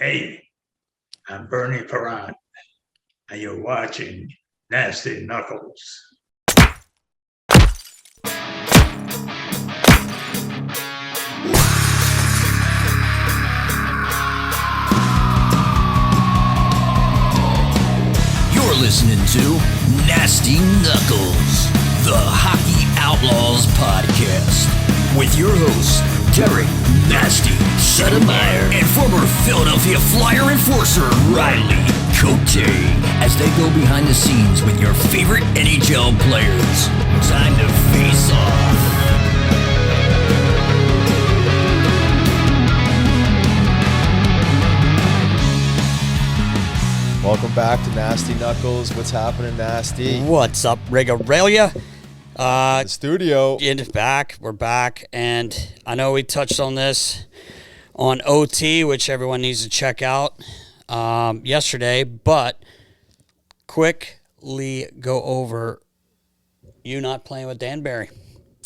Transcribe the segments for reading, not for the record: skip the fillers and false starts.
Hey, I'm Bernie Perrant, and you're watching Nasty Knuckles. You're listening to Nasty Knuckles, the Hockey Outlaws podcast, with your hosts, Derek Nasty Settlemyre and former Philadelphia Flyer enforcer Riley Cote, as they go behind the scenes with your favorite NHL players. Time to face off. Welcome back to Nasty Knuckles. What's happening, Nasty? What's up, Regarelia? The studio. We're back, and I know we touched on this on OT, which everyone needs to check out yesterday, but quickly go over you not playing with Danbury.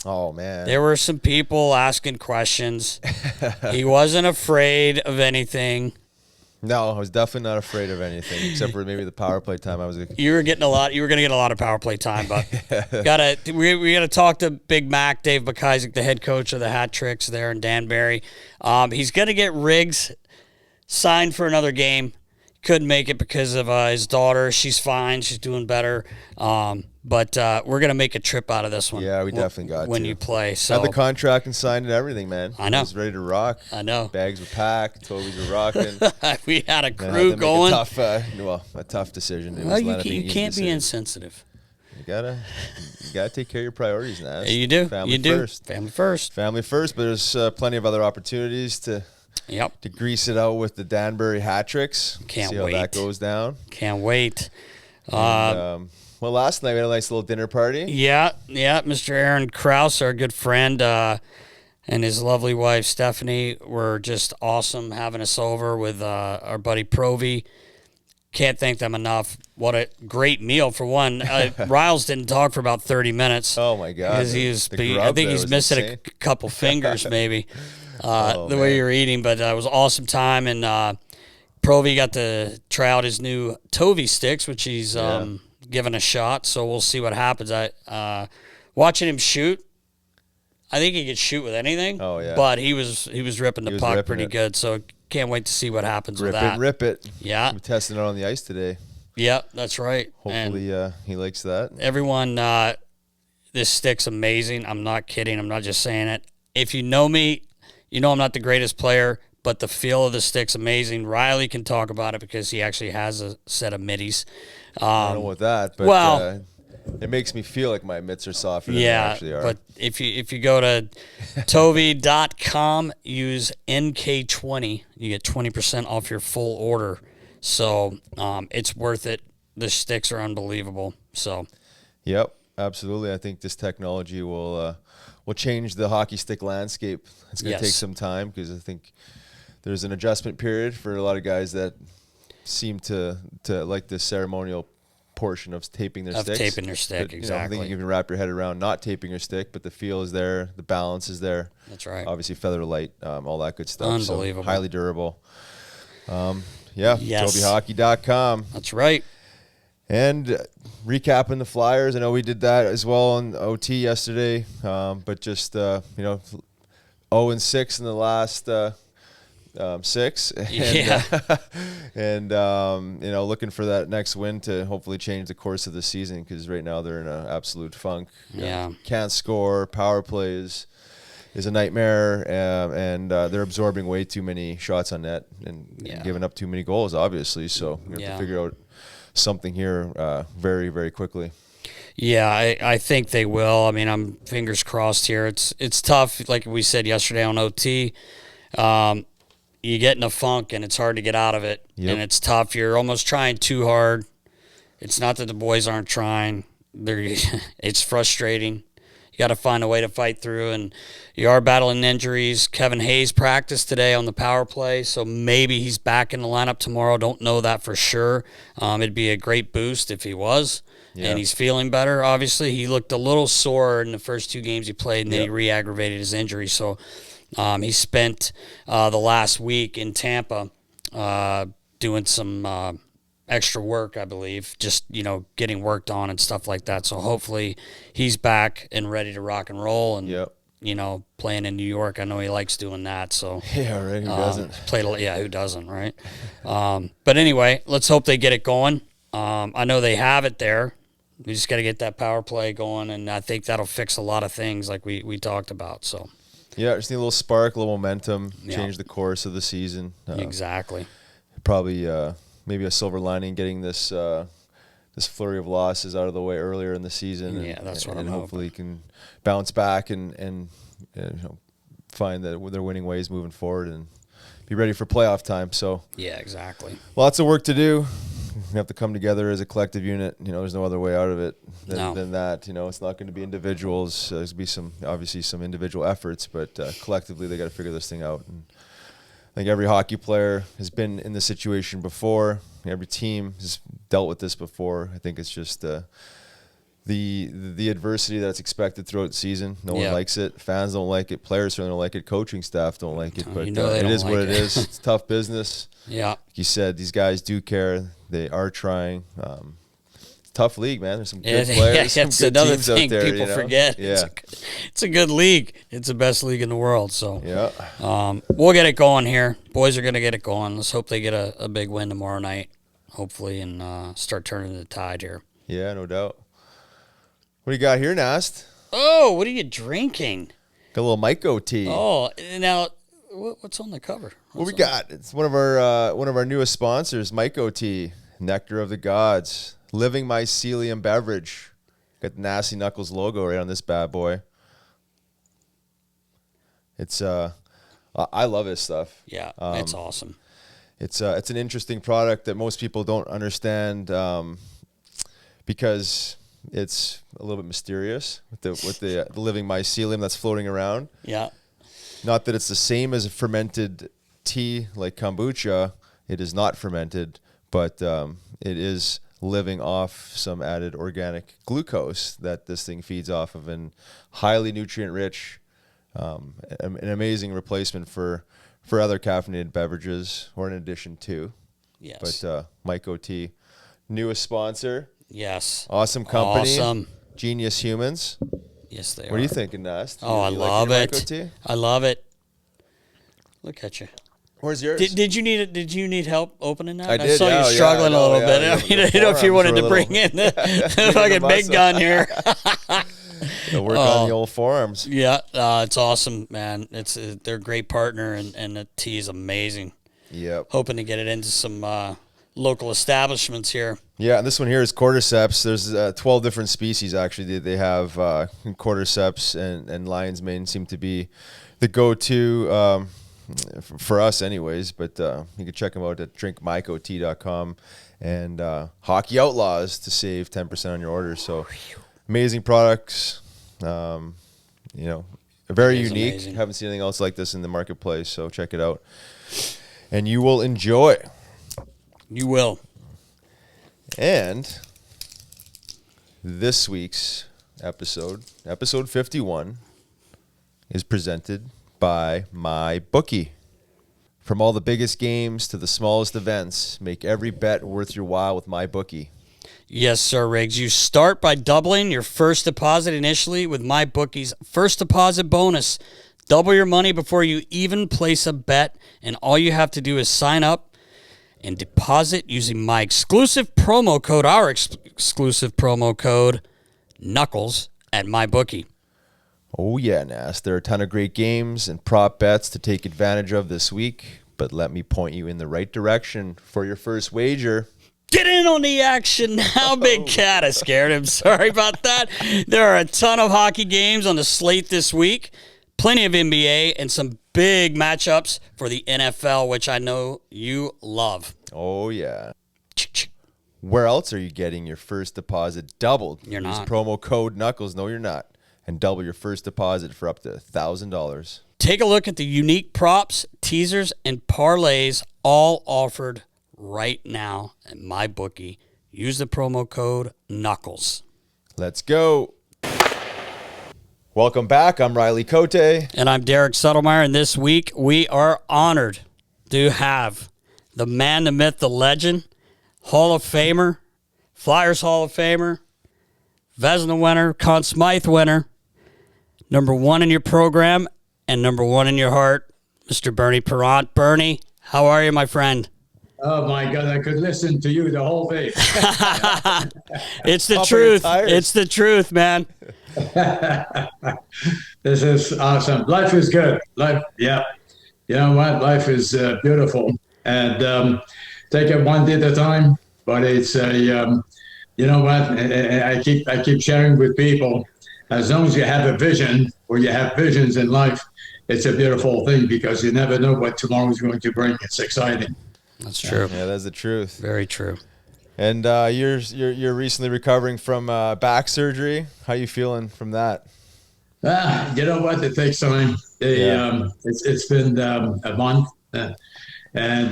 Oh, man. There were some people asking questions. He wasn't afraid of anything. No, I was definitely not afraid of anything, except for maybe the power play time. You were going to get a lot of power play time, but we gotta talk to Big Mac, Dave McIsaac, the head coach of the Hat Tricks there in Danbury. He's gonna get Riggs signed for another game. Couldn't make it because of his daughter. She's fine. She's doing better. But we're going to make a trip out of this one. Yeah, we definitely got when to. you play. So Had the contract and signed and everything, man. I know. I was ready to rock. I know. Bags were packed. Tobies were rocking. We had a And I crew had to going. make a tough decision. It Well, was not a you easy can't be decision. insensitive. You gotta take care of your priorities, Nas. You do. Family you do. first. Family first. Family first, but there's plenty of other opportunities to grease it out with the Danbury Hat Tricks. Can't See how wait. that goes down. Can't wait. And, well, last night we had a nice little dinner party. Yeah. Mr. Aaron Krause, our good friend, and his lovely wife Stephanie were just awesome having us over with our buddy Provy. Can't thank them enough. What a great meal for one. Riles didn't talk for about 30 minutes. Oh my God! Because The I grub think there he's was missing insane. a couple fingers maybe. Oh, the way man. you were eating, but it was an awesome time. And Provy got to try out his new Tovey sticks, which he's given a shot. So we'll see what happens. Watching him shoot, I think he could shoot with anything. Oh, yeah. But he was ripping the was puck ripping pretty it. good. So can't wait to see what happens with that. Rip it. Yeah. We're testing it on the ice today. Yeah, that's right. Hopefully, he likes that. Everyone, this stick's amazing. I'm not kidding. I'm not just saying it. If you know me, you know I'm not the greatest player, but the feel of the stick's amazing. Riley can talk about it because he actually has a set of middies. I don't know what that, but it makes me feel like my mitts are softer than they actually are. But if you go to Tovey.com, use NK20, you get 20% off your full order. So it's worth it. The sticks are unbelievable. So, Yep, absolutely. I think this technology will change the hockey stick landscape. It's going to take some time because I think there's an adjustment period for a lot of guys that seem to like the ceremonial portion of taping their sticks. Taping their stick, But, exactly. I think you can wrap your head around not taping your stick, but the feel is there, the balance is there. That's right. Obviously, feather light, all that good stuff. Unbelievable. So highly durable. Yes. TobyHockey.com. That's right. And recapping the Flyers. I know we did that as well on OT yesterday, but just 0-6 in the last 6, and looking for that next win to hopefully change the course of the season because right now they're in an absolute funk. Can't score. Power plays is a nightmare, and they're absorbing way too many shots on net and giving up too many goals, obviously. So we have to figure out something here very, very quickly. Yeah, I think they will. I mean, I'm fingers crossed here. It's tough, like we said yesterday on OT. You get in a funk, and it's hard to get out of it. Yep. And it's tough. You're almost trying too hard. It's not that the boys aren't trying. It's frustrating. You got to find a way to fight through, and you are battling injuries. Kevin Hayes practiced today on the power play, so maybe he's back in the lineup tomorrow. Don't know that for sure. It'd be a great boost if he was. Yeah. And he's feeling better, obviously. He looked a little sore in the first 2 games he played, and then he re-aggravated his injury. So he spent the last week in Tampa doing some extra work, I believe, just, getting worked on and stuff like that. So hopefully he's back and ready to rock and roll and, playing in New York. I know he likes doing that. So Yeah, right. Who doesn't? Who doesn't, right? But anyway, let's hope they get it going. I know they have it there. We just got to get that power play going, and I think that'll fix a lot of things like we talked about. So, yeah, just need a little spark, a little momentum, Yeah. change the course of the season. Exactly. Probably maybe a silver lining getting this this flurry of losses out of the way earlier in the season. Yeah, that's what and I'm hopefully can bounce back and find that they're winning ways moving forward and be ready for playoff time. So Yeah, exactly. lots of work to do. We have to come together as a collective unit. There's no other way out of it than that. It's not going to be individuals. There's going to be obviously some individual efforts, but collectively they got to figure this thing out. And I think every hockey player has been in this situation before. Every team has dealt with this before. I think it's just the adversity that's expected throughout the season. No one likes it. Fans don't like it. Players certainly don't like it. Coaching staff don't like it. But it is what it is. It's tough business. Yeah. Like you said, these guys do care. They are trying. It's a tough league, man. There's some good players. That's some good another teams out thing there, people forget. Yeah. It's a good league. It's the best league in the world. So Yeah. we'll get it going here. Boys are going to get it going. Let's hope they get a big win tomorrow night, hopefully, and start turning the tide here. Yeah, no doubt. What do you got here, Nast? Oh, what are you drinking? Got a little Myco tea. Oh, now what's on the cover? What we got? It's one of our newest sponsors, Myco Tea, Nectar of the Gods, living mycelium beverage. Got the Nasty Knuckles logo right on this bad boy. It's I love this stuff. Yeah, it's awesome. It's an interesting product that most people don't understand because it's a little bit mysterious with the living mycelium that's floating around. Yeah. Not that it's the same as a fermented tea like kombucha. It is not fermented, but it is living off some added organic glucose that this thing feeds off of, and highly nutrient rich, an amazing replacement for other caffeinated beverages, or in addition to. Yes. But Myco Tea, newest sponsor. Yes. Awesome company. Awesome. Genius humans. Yes, they are. What are you thinking, Nast? Oh, I You love your it. Myco Tea? I love it. Look at you. Where's yours? Did you need help opening that? I did, saw yeah, you struggling yeah, a little yeah, bit. yeah. I didn't know if you Forearms wanted were to a bring in the fucking big muscle. gun here. Work on the old forearms. Yeah, it's awesome, man. They're a great partner, and the tea is amazing. Yep. Hoping to get it into some local establishments here. Yeah, and this one here is cordyceps. There's 12 different species, actually. They have cordyceps, and lion's mane seem to be the go-to for us anyways. But you can check them out at drinkmycotea.com, and Hockey Outlaws to save 10% on your order. So amazing products. Very unique. Amazing. Haven't seen anything else like this in the marketplace, so check it out. And you will enjoy. You will. And this week's episode 51, is presented by MyBookie. From all the biggest games to the smallest events, make every bet worth your while with MyBookie. Yes, sir, Riggs. You start by doubling your first deposit initially with MyBookie's first deposit bonus. Double your money before you even place a bet, and all you have to do is sign up and deposit using my exclusive promo code, exclusive promo code, Knuckles, at MyBookie. Oh yeah, Nas. There are a ton of great games and prop bets to take advantage of this week, but let me point you in the right direction for your first wager. Get in on the action now, Big Cat. I scared him. Sorry about that. There are a ton of hockey games on the slate this week. Plenty of NBA and some big matchups for the NFL, which I know you love. Oh yeah. Where else are you getting your first deposit doubled? You're Use not. promo code Knuckles. No, you're not. And double your first deposit for up to $1,000. Take a look at the unique props, teasers, and parlays all offered right now at MyBookie. Use the promo code Knuckles. Let's go. Welcome back. I'm Riley Cote. And I'm Derek Settlemyre, and this week we are honored to have the man, the myth, the legend, Hall of Famer, Flyers Hall of Famer, Vezina winner, Conn Smythe winner, number one in your program and number one in your heart, Mr. Bernie Parent. Bernie, how are you, my friend? Oh my God, I could listen to you the whole day. It's the truth. It's the truth, man. This is awesome. Life is good. Life, yeah. You know what? Life is beautiful, and take it one day at a time. But it's you know what? I keep sharing with people. As long as you have a vision, or you have visions in life, it's a beautiful thing because you never know what tomorrow is going to bring. It's exciting. That's true. Yeah, that's the truth. Very true. And you're recently recovering from back surgery. How you feeling from that? You know what? It takes time. It's been a month, and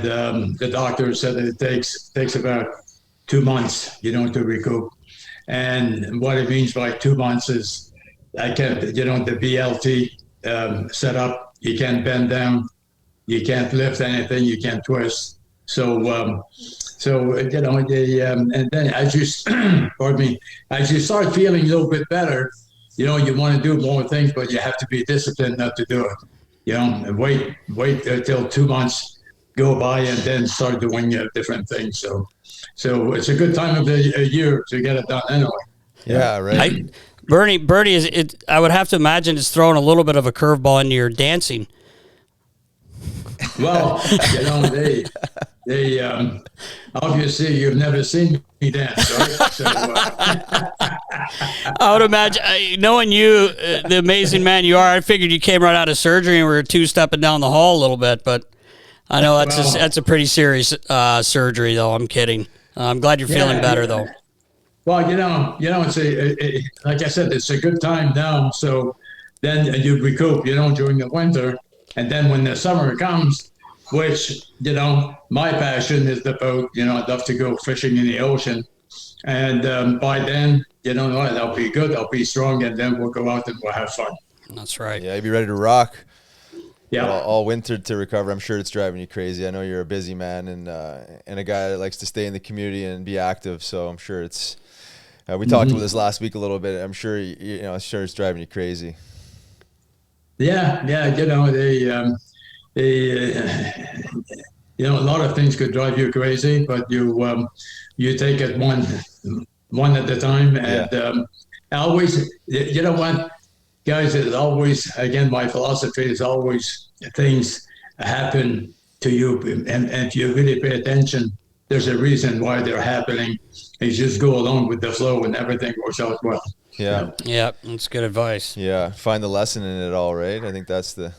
the doctor said that it takes about 2 months, to recoup. And what it means by 2 months is I can't, the BLT set up. You can't bend down. You can't lift anything. You can't twist. So, and then as you, pardon me, as you start feeling a little bit better, you want to do more things, but you have to be disciplined not to do it. And wait until 2 months go by and then start doing different things. So it's a good time of the year to get it done anyway. Yeah, right. Bernie, I would have to imagine it's throwing a little bit of a curveball into your dancing. Well, they obviously you've never seen me dance, right? So, I would imagine, knowing you, the amazing man you are, I figured you came right out of surgery and were two-stepping down the hall a little bit, but I know that's a pretty serious surgery, though. I'm kidding. I'm glad you're feeling better, though. Well, it's like I said, it's a good time now. So then you recoup, during the winter. And then when the summer comes, which, my passion is the boat, I'd love to go fishing in the ocean. And by then, I'll be good, I'll be strong, and then we'll go out and we'll have fun. That's right. Yeah, you'll be ready to rock. Yeah. All winter to recover. I'm sure it's driving you crazy. I know you're a busy man and a guy that likes to stay in the community and be active. So I'm sure it's. We talked about this last week a little bit. I'm sure it's driving you crazy. Yeah. A lot of things could drive you crazy, but you take it one at a time, and always. You know what? Guys, it's always, again, my philosophy is always things happen to you. And if you really pay attention, there's a reason why they're happening. You just go along with the flow and everything works out well. Yeah. Yeah, that's good advice. Yeah, find the lesson in it all, right? I think that's the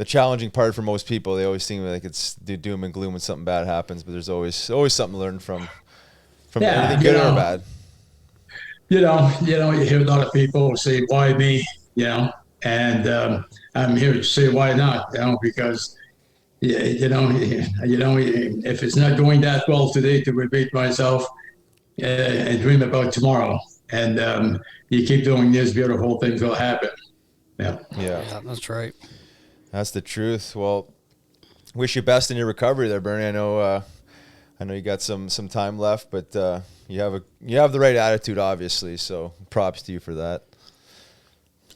challenging part for most people. They always think like it's doom and gloom when something bad happens, but there's always something to learn from anything good or bad. You hear a lot of people say, why me, and I'm here to say, why not, because, if it's not going that well today, to repeat myself and dream about tomorrow. And you keep doing this, beautiful things will happen. Yeah, that's right. That's the truth. Well, wish you best in your recovery there, Bernie. I know you got some time left, but you have the right attitude, obviously. So props to you for that.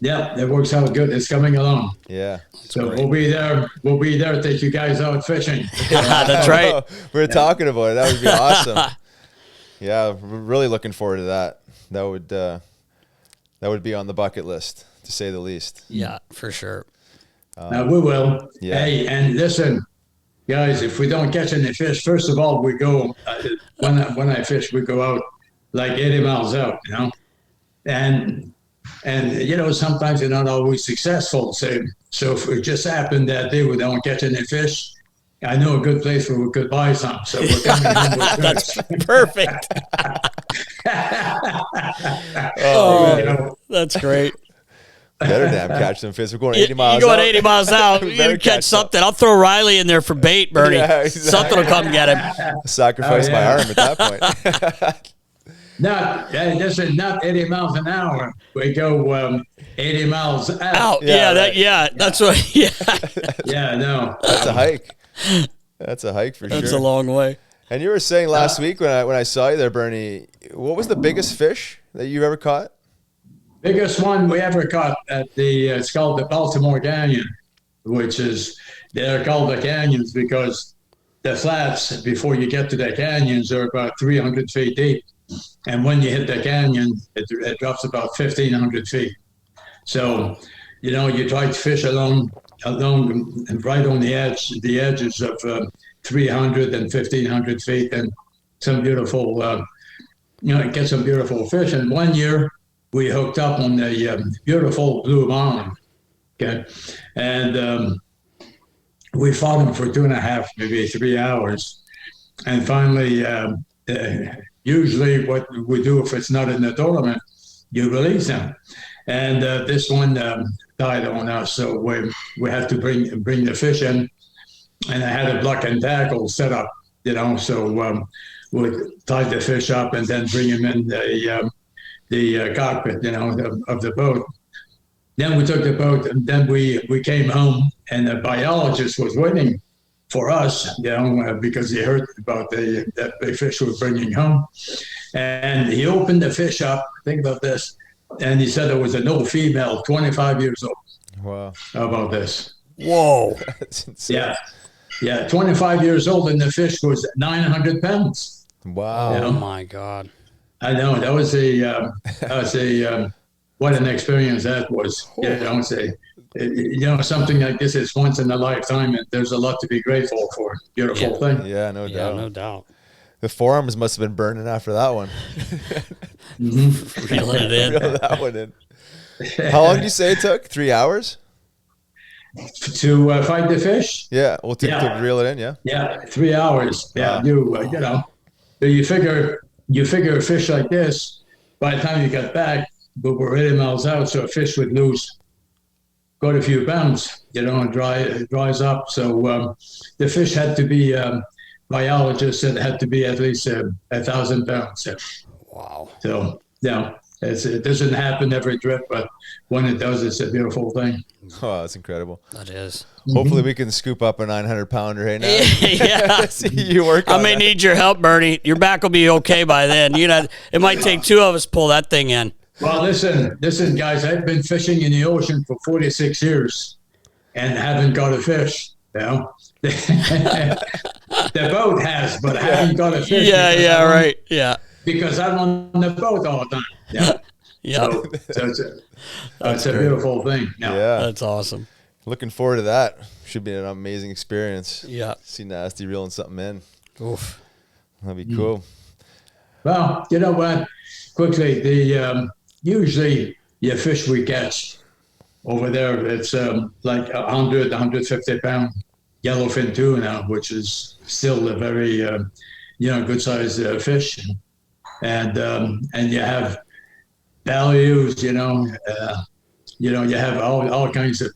Yeah, it works out good. It's coming along. Yeah. So we'll be there. We'll be there to take you guys out fishing. That's right. We're talking about it. That would be awesome. Yeah, we're really looking forward to that. That would be on the bucket list, to say the least. Yeah, for sure. We will. Yeah. Hey, and listen, guys, if we don't catch any fish, first of all, we go, when I fish, we go out like 80 miles out, and sometimes you're not always successful. So if it just happened that day we don't catch any fish, I know a good place where we could buy some. So we're coming home with That's perfect. That's great. Better damn catch some fish. We're going 80 miles out. You're going 80 miles out. You better catch something. I'll throw Riley in there for bait, Bernie. Yeah, exactly. Something will come get him. Sacrifice my arm at that point. Not 80 miles an hour. We go 80 miles out. That's what. Yeah. Yeah, no. That's a hike. That's a hike for sure. That's a long way. And you were saying last week when I saw you there, Bernie, what was the biggest fish that you've ever caught? Biggest one we ever caught it's called the Baltimore Canyon, which is, they're called the canyons because the flats before you get to the canyons are about 300 feet deep. And when you hit the canyon, it drops about 1,500 feet. So, you try to fish along and right on the edges of 300 and 1,500 feet, and some beautiful, get some beautiful fish. And one year we hooked up on the beautiful blue marlin, okay? And we fought him for 2.5, maybe 3 hours. And finally, usually what we do if it's not in the tournament, you release him. And this one died on us, so we had to bring the fish in. And I had a block and tackle set up, so we tied the fish up and then bring him in the cockpit, of the boat. Then we took the boat, and then we came home, and the biologist was waiting for us, because he heard about that big fish we were bringing home. And he opened the fish up, think about this, and he said it was an old female, 25 years old. Wow. How about this? Whoa. That's insane. Yeah, 25 years old, and the fish was 900 pounds. Wow. Oh, my God. I know. That was what an experience that was. Something like this is once in a lifetime, and there's a lot to be grateful for. Beautiful thing. Yeah, no doubt. No doubt. The forearms must have been burning after that one. Reeling it in. Reel that one in. How long did you say it took? 3 hours? To fight the fish? Yeah. Well, to reel it in, yeah? Yeah, 3 hours. Yeah, you figure a fish like this, by the time you get back, we were 80 miles out, so a fish would lose quite a few pounds, and it dries up. So the fish had to be, biologists said it had to be at least 1,000 pounds. Wow. So, it doesn't happen every trip, but when it does, it's a beautiful thing. Oh, that's incredible. That is. Hopefully we can scoop up a 900-pounder right now. Yeah. See you work on I may that. need your help, Bernie. Your back will be okay by then. It might take two of us to pull that thing in. Well, listen, guys, I've been fishing in the ocean for 46 years and haven't got a fish, The boat has, but I haven't got a fish. Right. Yeah. Because I'm on the boat all the time. Yeah. Yeah. So it's a beautiful thing. Yeah. That's awesome. Looking forward to that. Should be an amazing experience. Yeah. See Nasty reeling something in. Oof. That'd be cool. Well, you know what? Quickly, usually your fish we catch over there, it's like 100, 150 pound yellowfin tuna, which is still a very, good sized fish. And you have values, you have all kinds of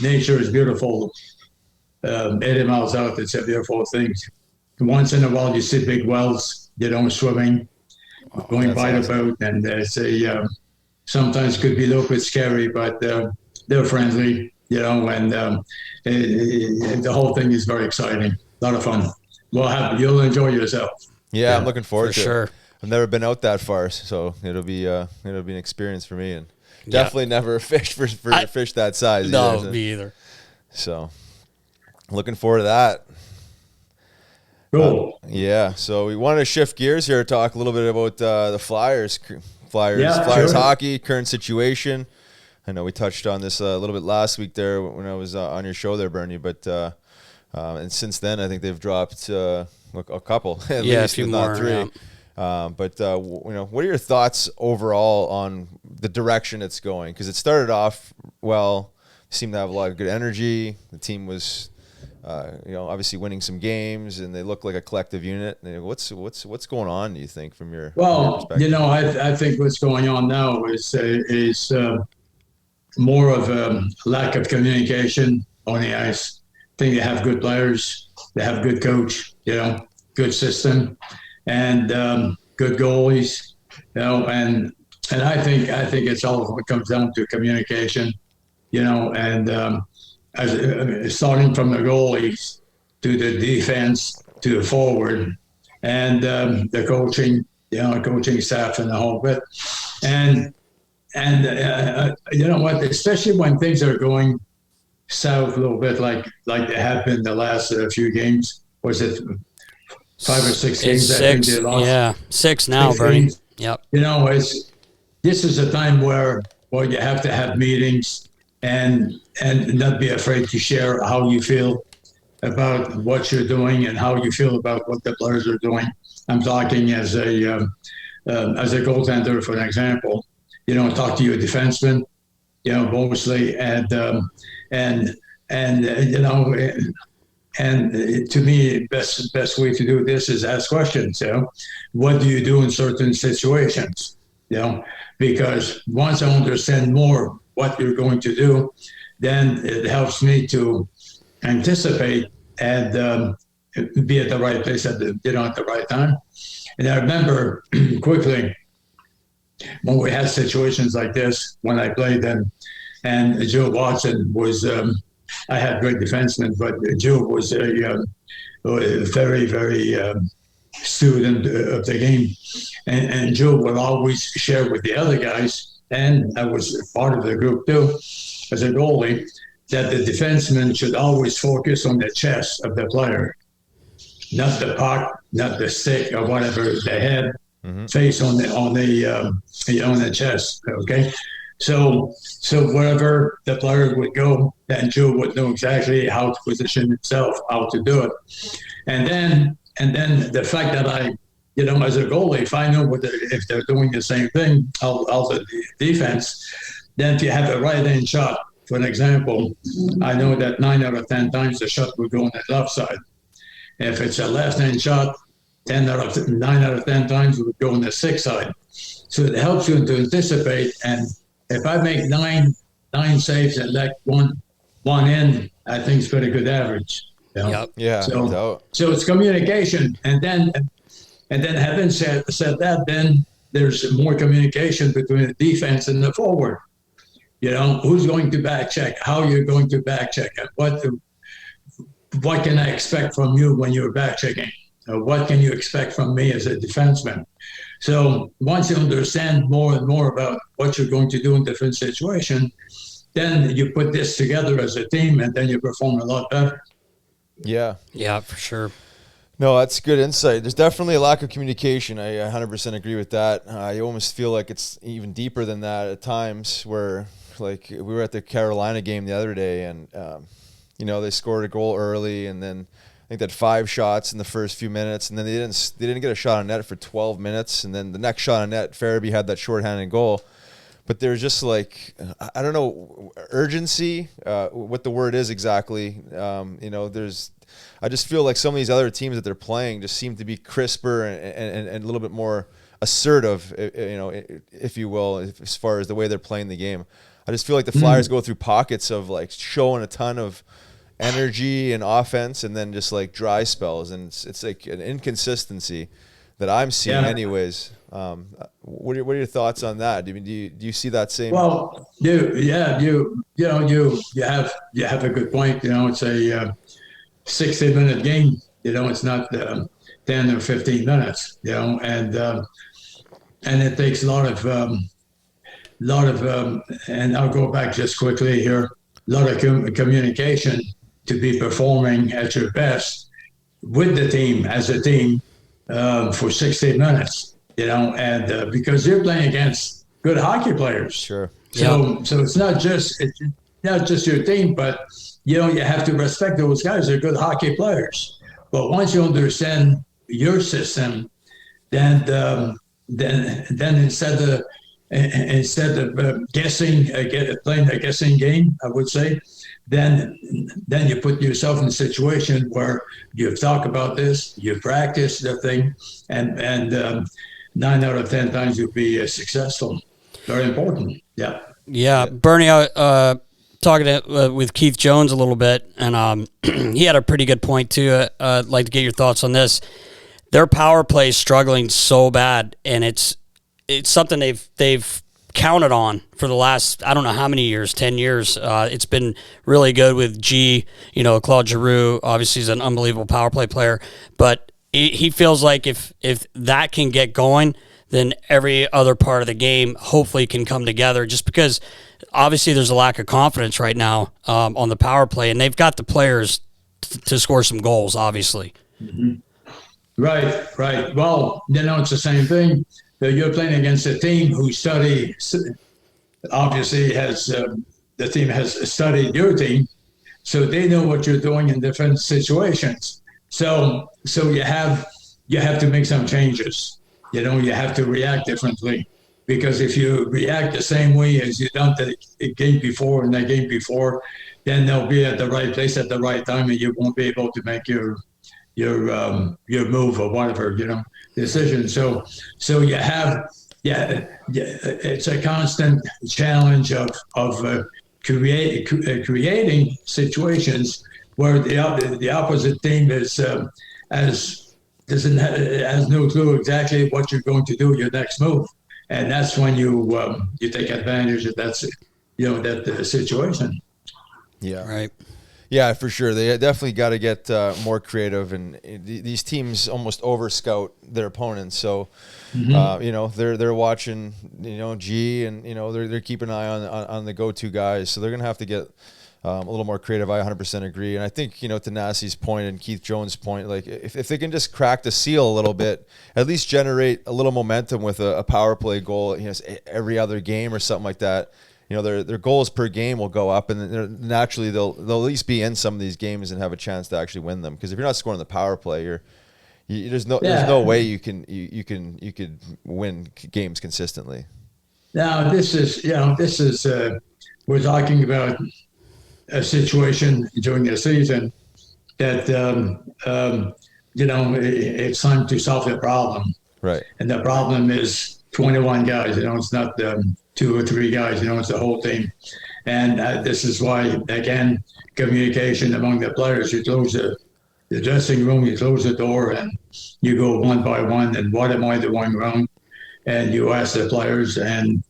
nature is beautiful. 80 miles out, it's a beautiful thing. Once in a while, you see big whales, swimming, going by the boat, and it's sometimes could be a little bit scary, but they're friendly, and the whole thing is very exciting. A lot of fun. You'll enjoy yourself. Yeah, I'm looking forward to sure. it. I've never been out that far, so it'll be an experience for me, and definitely never a fish for a fish that size. No, either, me either. So, looking forward to that. Cool. Yeah, so we wanted to shift gears here, talk a little bit about the Flyers sure. hockey, current situation. I know we touched on this a little bit last week there when I was on your show there, Bernie, but and since then I think they've dropped a couple, at least, a few if more, not three. yeah. But what are your thoughts overall on the direction it's going? Because it started off well, seemed to have a lot of good energy. The team was, obviously winning some games, and they look like a collective unit. And what's going on? Do you think from your perspective? I think what's going on now is more of a lack of communication on the ice. I think they have good players, they have good coach, good system, and good goalies, and I think it's all it comes down to communication, and as starting from the goalies, to the defense, to the forward, and the coaching staff and the whole bit. And you know what? Especially when things are going south a little bit, like they have been the last few games. Was it 5 or 6 games? It's I think 6. they lost. Yeah, 6 now, Bernie. Yep. You know, this is a time where you have to have meetings and not be afraid to share how you feel about what you're doing and how you feel about what the players are doing. I'm talking as a goaltender, for an example. You know, talk to your defenseman, you know, mostly, and you know, and to me, best way to do this is ask questions. You know, what do you do in certain situations? You know, because once I understand more what you're going to do, then it helps me to anticipate and be at the right place at the right time. And I remember quickly when we had situations like this when I played them, and Joe Watson was. I had great defensemen, but Joe was a very, very student of the game. And Joe would always share with the other guys, and I was part of the group too, as a goalie, that the defenseman should always focus on the chest of the player, not the puck, not the stick or whatever they had, face on the chest. Okay. So wherever the player would go, then Joe would know exactly how to position himself, how to do it. And then the fact that I, you know, as a goalie, if I know if they're doing the same thing, I'll the defense, then if you have a right-hand shot, for an example, I know that 9 out of 10 times the shot will go on the left side. If it's a left-hand shot, 9 out of 10 times it would go on the 6 side. So it helps you to anticipate. And if I make nine saves and let one in, I think it's pretty good average. You know? Yep. Yeah. So it's communication, and then having said that, then there's more communication between the defense and the forward. You know, who's going to back check? How you're going to back check it? What can I expect from you when you're back checking? What can you expect from me as a defenseman? So once you understand more and more about what you're going to do in different situations, then you put this together as a team, and then you perform a lot better. Yeah. Yeah, for sure. No, that's good insight. There's definitely a lack of communication. I 100% agree with that. You almost feel like it's even deeper than that at times, where like we were at the Carolina game the other day, and you know, they scored a goal early, and then I think they had 5 shots in the first few minutes, and then they didn't get a shot on net for 12 minutes, and then the next shot on net, Farabee had that shorthanded goal. But there's just like, I don't know, urgency, what the word is exactly. You know, I just feel like some of these other teams that they're playing just seem to be crisper and a little bit more assertive, you know, if you will, as far as the way they're playing the game. I just feel like the Flyers go through pockets of like showing a ton of energy and offense, and then just like dry spells, and it's like an inconsistency that I'm seeing anyways. What are your thoughts on that? Do you see that same? Well, you have a good point. You know, it's a 60-minute game. You know, it's not 10 or 15 minutes. You know, and it takes a lot of and I'll go back just quickly here. A lot of communication to be performing at your best with the team as a team for 60 minutes, you know, and because you're playing against good hockey players. Sure. So it's not just your team, but you know, you have to respect those guys. They're good hockey players. But once you understand your system, then instead of guessing, playing a guessing game, I would say, then you put yourself in a situation where you've talked about this, you practice the thing, and 9 out of 10 times you'll be successful. Very important. Yeah. Yeah, Bernie, talking with Keith Jones a little bit, and he had a pretty good point too. I'd like to get your thoughts on this. Their power play is struggling so bad, and it's something they've counted on for the last, I don't know how many years, 10 years. It's been really good with G, Claude Giroux, obviously he's an unbelievable power play player, but he feels like if that can get going, then every other part of the game hopefully can come together, just because obviously there's a lack of confidence right now on the power play, and they've got the players to score some goals, obviously. Mm-hmm. Right. Well, it's the same thing. You're playing against a team who obviously the team has studied your team, so they know what you're doing in different situations. So you have to make some changes. You have to react differently, because if you react the same way as you done the game before and the game before, then they'll be at the right place at the right time, and you won't be able to make your move or whatever, decision. So you have, it's a constant challenge of creating situations where the opposite team has no clue exactly what you're going to do your next move, and that's when you take advantage of that situation. Yeah. Right. Yeah, for sure. They definitely got to get more creative, and these teams almost over-scout their opponents. So, they're watching, G, and they're keeping an eye on the go-to guys. So they're gonna have to get a little more creative. I 100% agree. And I think to Nasty's point and Keith Jones' point, like if they can just crack the seal a little bit, at least generate a little momentum with a power play goal, every other game or something like that. Their goals per game will go up, and naturally they'll at least be in some of these games and have a chance to actually win them. Because if you're not scoring the power play, there's no way you could win games consistently. Now this is we're talking about a situation during the season that it's time to solve the problem. Right. And the problem is 21 guys. It's not 2 or 3 guys. It's the whole team. And this is why, again, communication among the players. You close the dressing room, you close the door, and you go one by one. And what am I doing wrong? And you ask the players and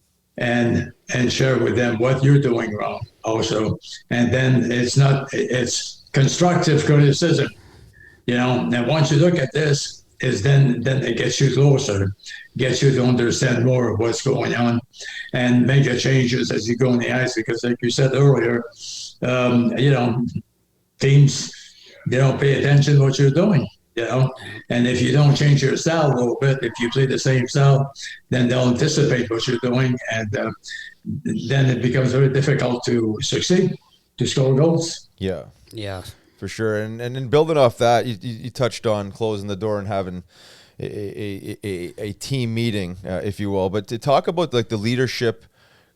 share with them what you're doing wrong also. And then it's constructive criticism. And once you look at this, then it gets you closer, gets you to understand more of what's going on, and make the changes as you go on the ice. Because, like you said earlier, teams don't pay attention to what you're doing. And if you don't change your style a little bit, if you play the same style, then they'll anticipate what you're doing, and then it becomes very difficult to succeed, to score goals. Yeah. Yeah. For sure. And then building off that, you touched on closing the door and having a team meeting, if you will. But to talk about like the leadership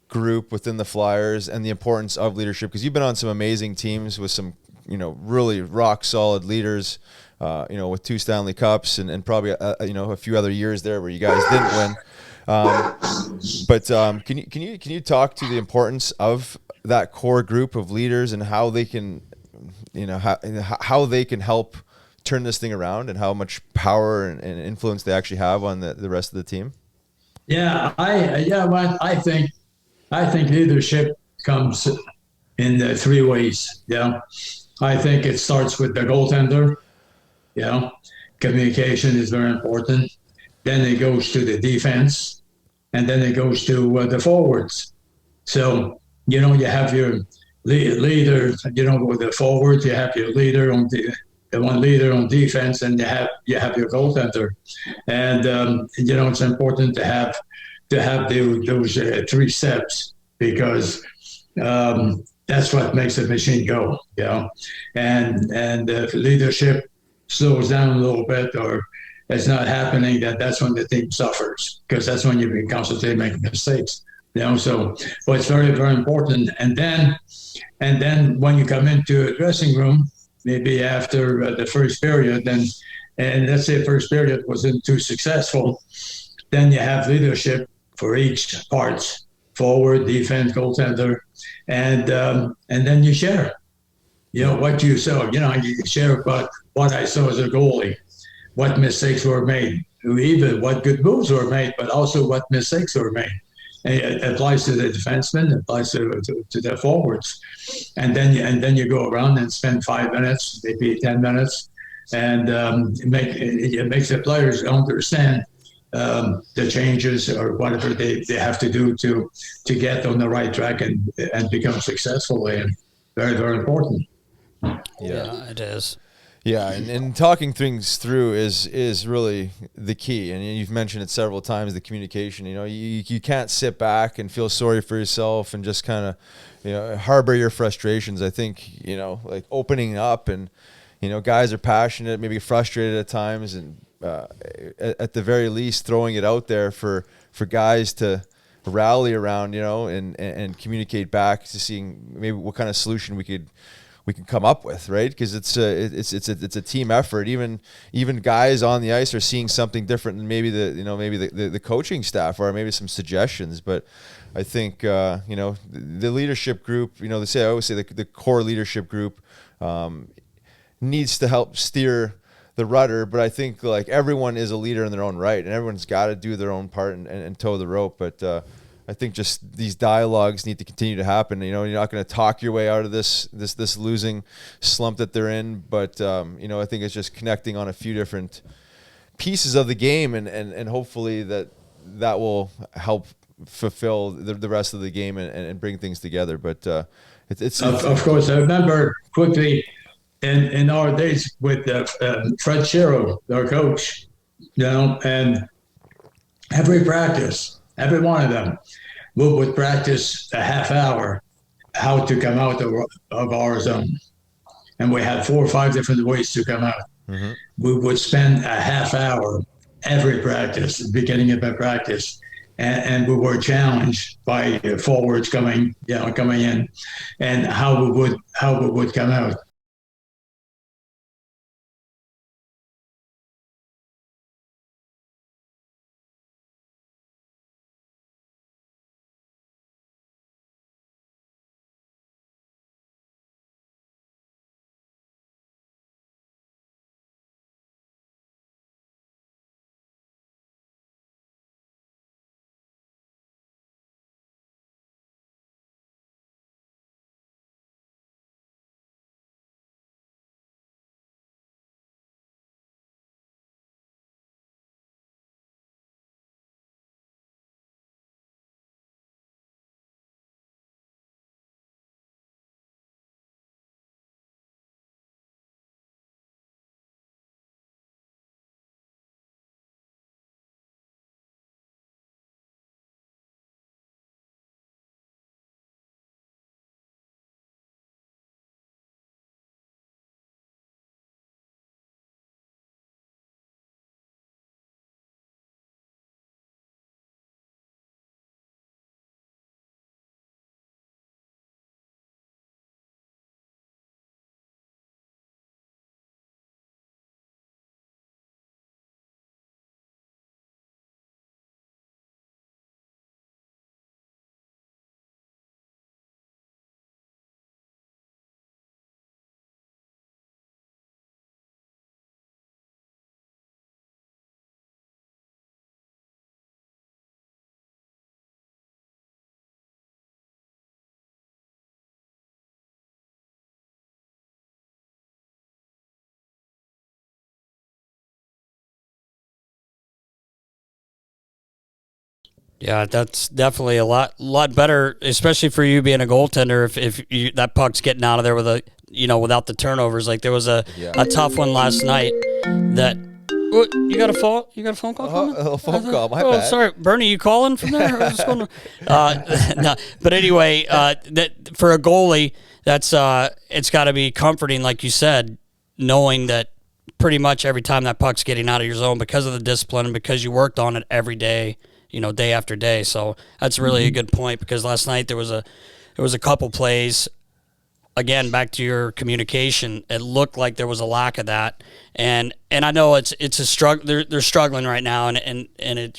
group within the Flyers and the importance of leadership, because you've been on some amazing teams with some, really rock solid leaders, with 2 Stanley Cups and probably, a few other years there where you guys didn't win. But can you talk to the importance of that core group of leaders and how they can, how they can help turn this thing around, and how much power and influence they actually have on the rest of the team? Yeah, I think leadership comes in 3 ways. I think it starts with the goaltender. Communication is very important. Then it goes to the defense, and then it goes to the forwards. So you have your leader, with the forwards, you have your leader on the one leader on defense, and you have your goaltender. And it's important to have those 3 steps, because that's what makes the machine go. And if leadership slows down a little bit, or it's not happening, that's when the team suffers, because that's when you can constantly make mistakes. So it's very, very important. And then when you come into a dressing room, maybe after the first period, and let's say first period wasn't too successful, then you have leadership for each parts: forward, defense, goaltender, and then you share. What you saw. You share about what I saw as a goalie, what mistakes were made, even what good moves were made, but also what mistakes were made. It applies to the defensemen, it applies to the forwards, and then you go around and spend 5 minutes, maybe 10 minutes, and it makes the players understand the changes or whatever they have to do to get on the right track and become successful. And very, very important. Yeah, it is. Yeah, and talking things through is really the key. And you've mentioned it several times, the communication. You can't sit back and feel sorry for yourself and just kind of, harbor your frustrations. I think, like opening up and, guys are passionate, maybe frustrated at times, and at the very least throwing it out there for guys to rally around, and communicate back to seeing maybe what kind of solution we can come up with, right? Because it's a team effort. Even guys on the ice are seeing something different than maybe the coaching staff, or maybe some suggestions. But I think the leadership group, I always say the core leadership group needs to help steer the rudder. But I think like everyone is a leader in their own right, and everyone's got to do their own part and toe the rope. But I think just these dialogues need to continue to happen. You're not going to talk your way out of this losing slump that they're in, but I think it's just connecting on a few different pieces of the game, and hopefully that will help fulfill the rest of the game and bring things together. But it's of course, I remember quickly in our days with Fred Shiro, our coach, and every practice, every one of them, we would practice a half hour how to come out of our zone. And we had 4 or 5 different ways to come out. Mm-hmm. We would spend a half hour every practice, the beginning of a practice, and we were challenged by forwards coming in, and how we would come out. Yeah, that's definitely a lot better, especially for you being a goaltender. If that puck's getting out of there without the turnovers. Like there was a tough one last night that. You got a phone call coming? A phone call. My bad. Sorry, Bernie. You calling from there? What's going on? No, but anyway, that for a goalie, that's it's got to be comforting, like you said, knowing that pretty much every time that puck's getting out of your zone because of the discipline and because you worked on it every day. Day after day. So that's really a good point, because last night there was a couple plays. Again, back to your communication, it looked like there was a lack of that, and I know it's a struggle. They're struggling right now, and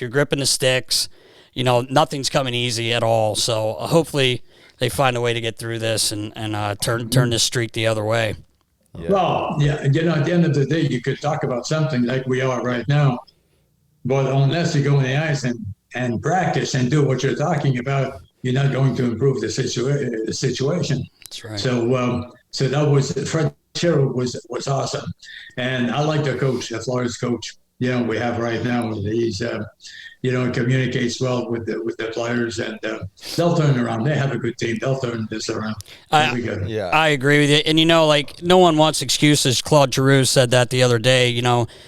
you're gripping the sticks. Nothing's coming easy at all. So hopefully they find a way to get through this and turn this streak the other way. Yeah. Well, yeah, at the end of the day, you could talk about something like we are right now, but unless you go on the ice and and practice and do what you're talking about, you're not going to improve the situation. That's right. So that was Fred Sherwood was awesome, and I like the coach, the Flores coach. We have right now. He's communicates well with the players, and they'll turn around. They have a good team. They'll turn this around. I agree with you. And no one wants excuses. Claude Giroux said that the other day.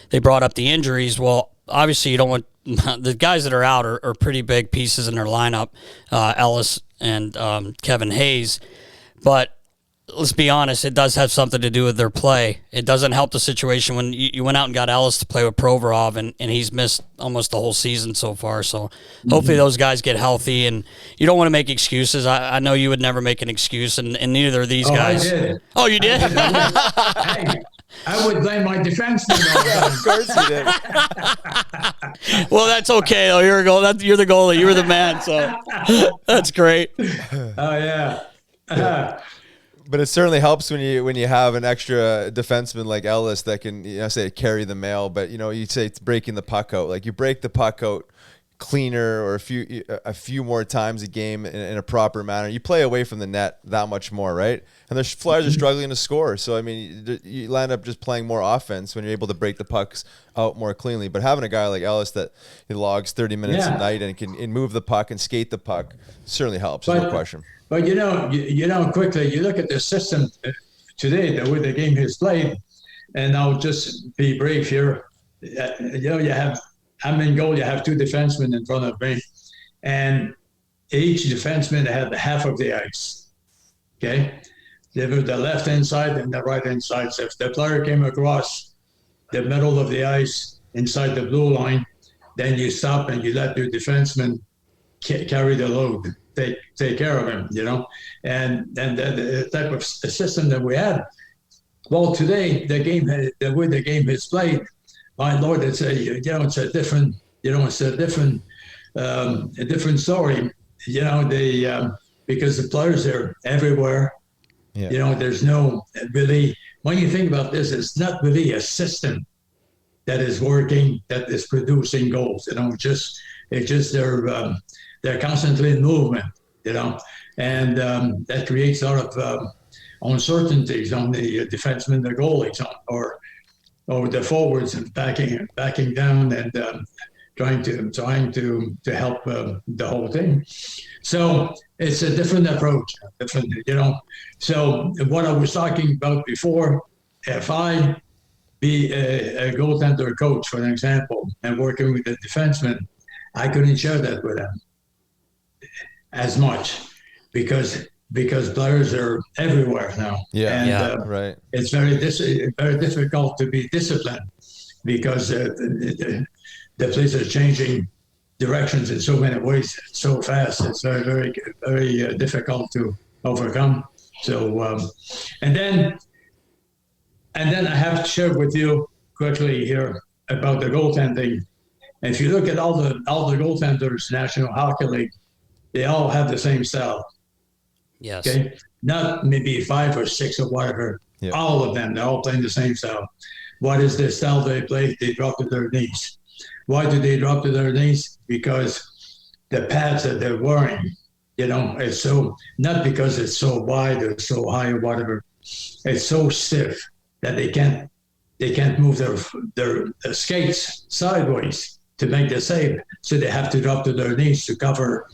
They brought up the injuries. Well, obviously you don't want the guys that are out are pretty big pieces in their lineup, Ellis and Kevin Hayes, but let's be honest, it does have something to do with their play. It doesn't help the situation when you went out and got Ellis to play with Provorov, and he's missed almost the whole season so far. So hopefully those guys get healthy, and you don't want to make excuses. I know you would never make an excuse, and neither of these guys. I did. Oh, you did? Hey, I would blame my defenseman. Of course you did. Well, that's okay, though. You're the goalie. You were the man, so that's great. Oh, yeah. But it certainly helps when you have an extra defenseman like Ellis that can say carry the mail. But you say it's breaking the puck out. Like you break the puck out cleaner or a few more times a game in a proper manner. You play away from the net that much more, right? And the Flyers are struggling to score. So I mean, you land up just playing more offense when you're able to break the pucks out more cleanly. But having a guy like Ellis that he logs 30 minutes a night and can move the puck and skate the puck certainly helps. No question. But quickly you look at the system today, the way the game is played, and I'll just be brief here. I'm in goal. You have two defensemen in front of me, and each defenseman had half of the ice. Okay, they were the left hand side and the right hand side. So if the player came across the middle of the ice inside the blue line, then you stop and you let your defenseman carry the load. Take care of him, and the type of system that we had. Well, today the way the game is played, my Lord, it's a different story. Because the players are everywhere. Yeah. There's no really. When you think about this, it's not really a system that is working, that is producing goals. It's just they're constantly in movement, and that creates a lot of uncertainties on the defensemen, the goalies, or the forwards, and backing down and trying to help the whole team. So it's a different approach, So what I was talking about before, if I be a goaltender coach, for an example, and working with a defenseman, I couldn't share that with them as much because players are everywhere now. Right. It's very difficult to be disciplined because the place are changing directions in so many ways so fast. It's very, very, very difficult to overcome. So, and then I have to share with you quickly here about the goaltending. If you look at all the goaltenders, National Hockey League, they all have the same style. Yes. Okay. Not maybe 5 or 6 or whatever. Yeah. All of them, they're all playing the same style. What is the style they play? They drop to their knees. Why do they drop to their knees? Because the pads that they're wearing, it's so, not because it's so wide or so high or whatever. It's so stiff that they can't move their skates sideways to make the save. So they have to drop to their knees to cover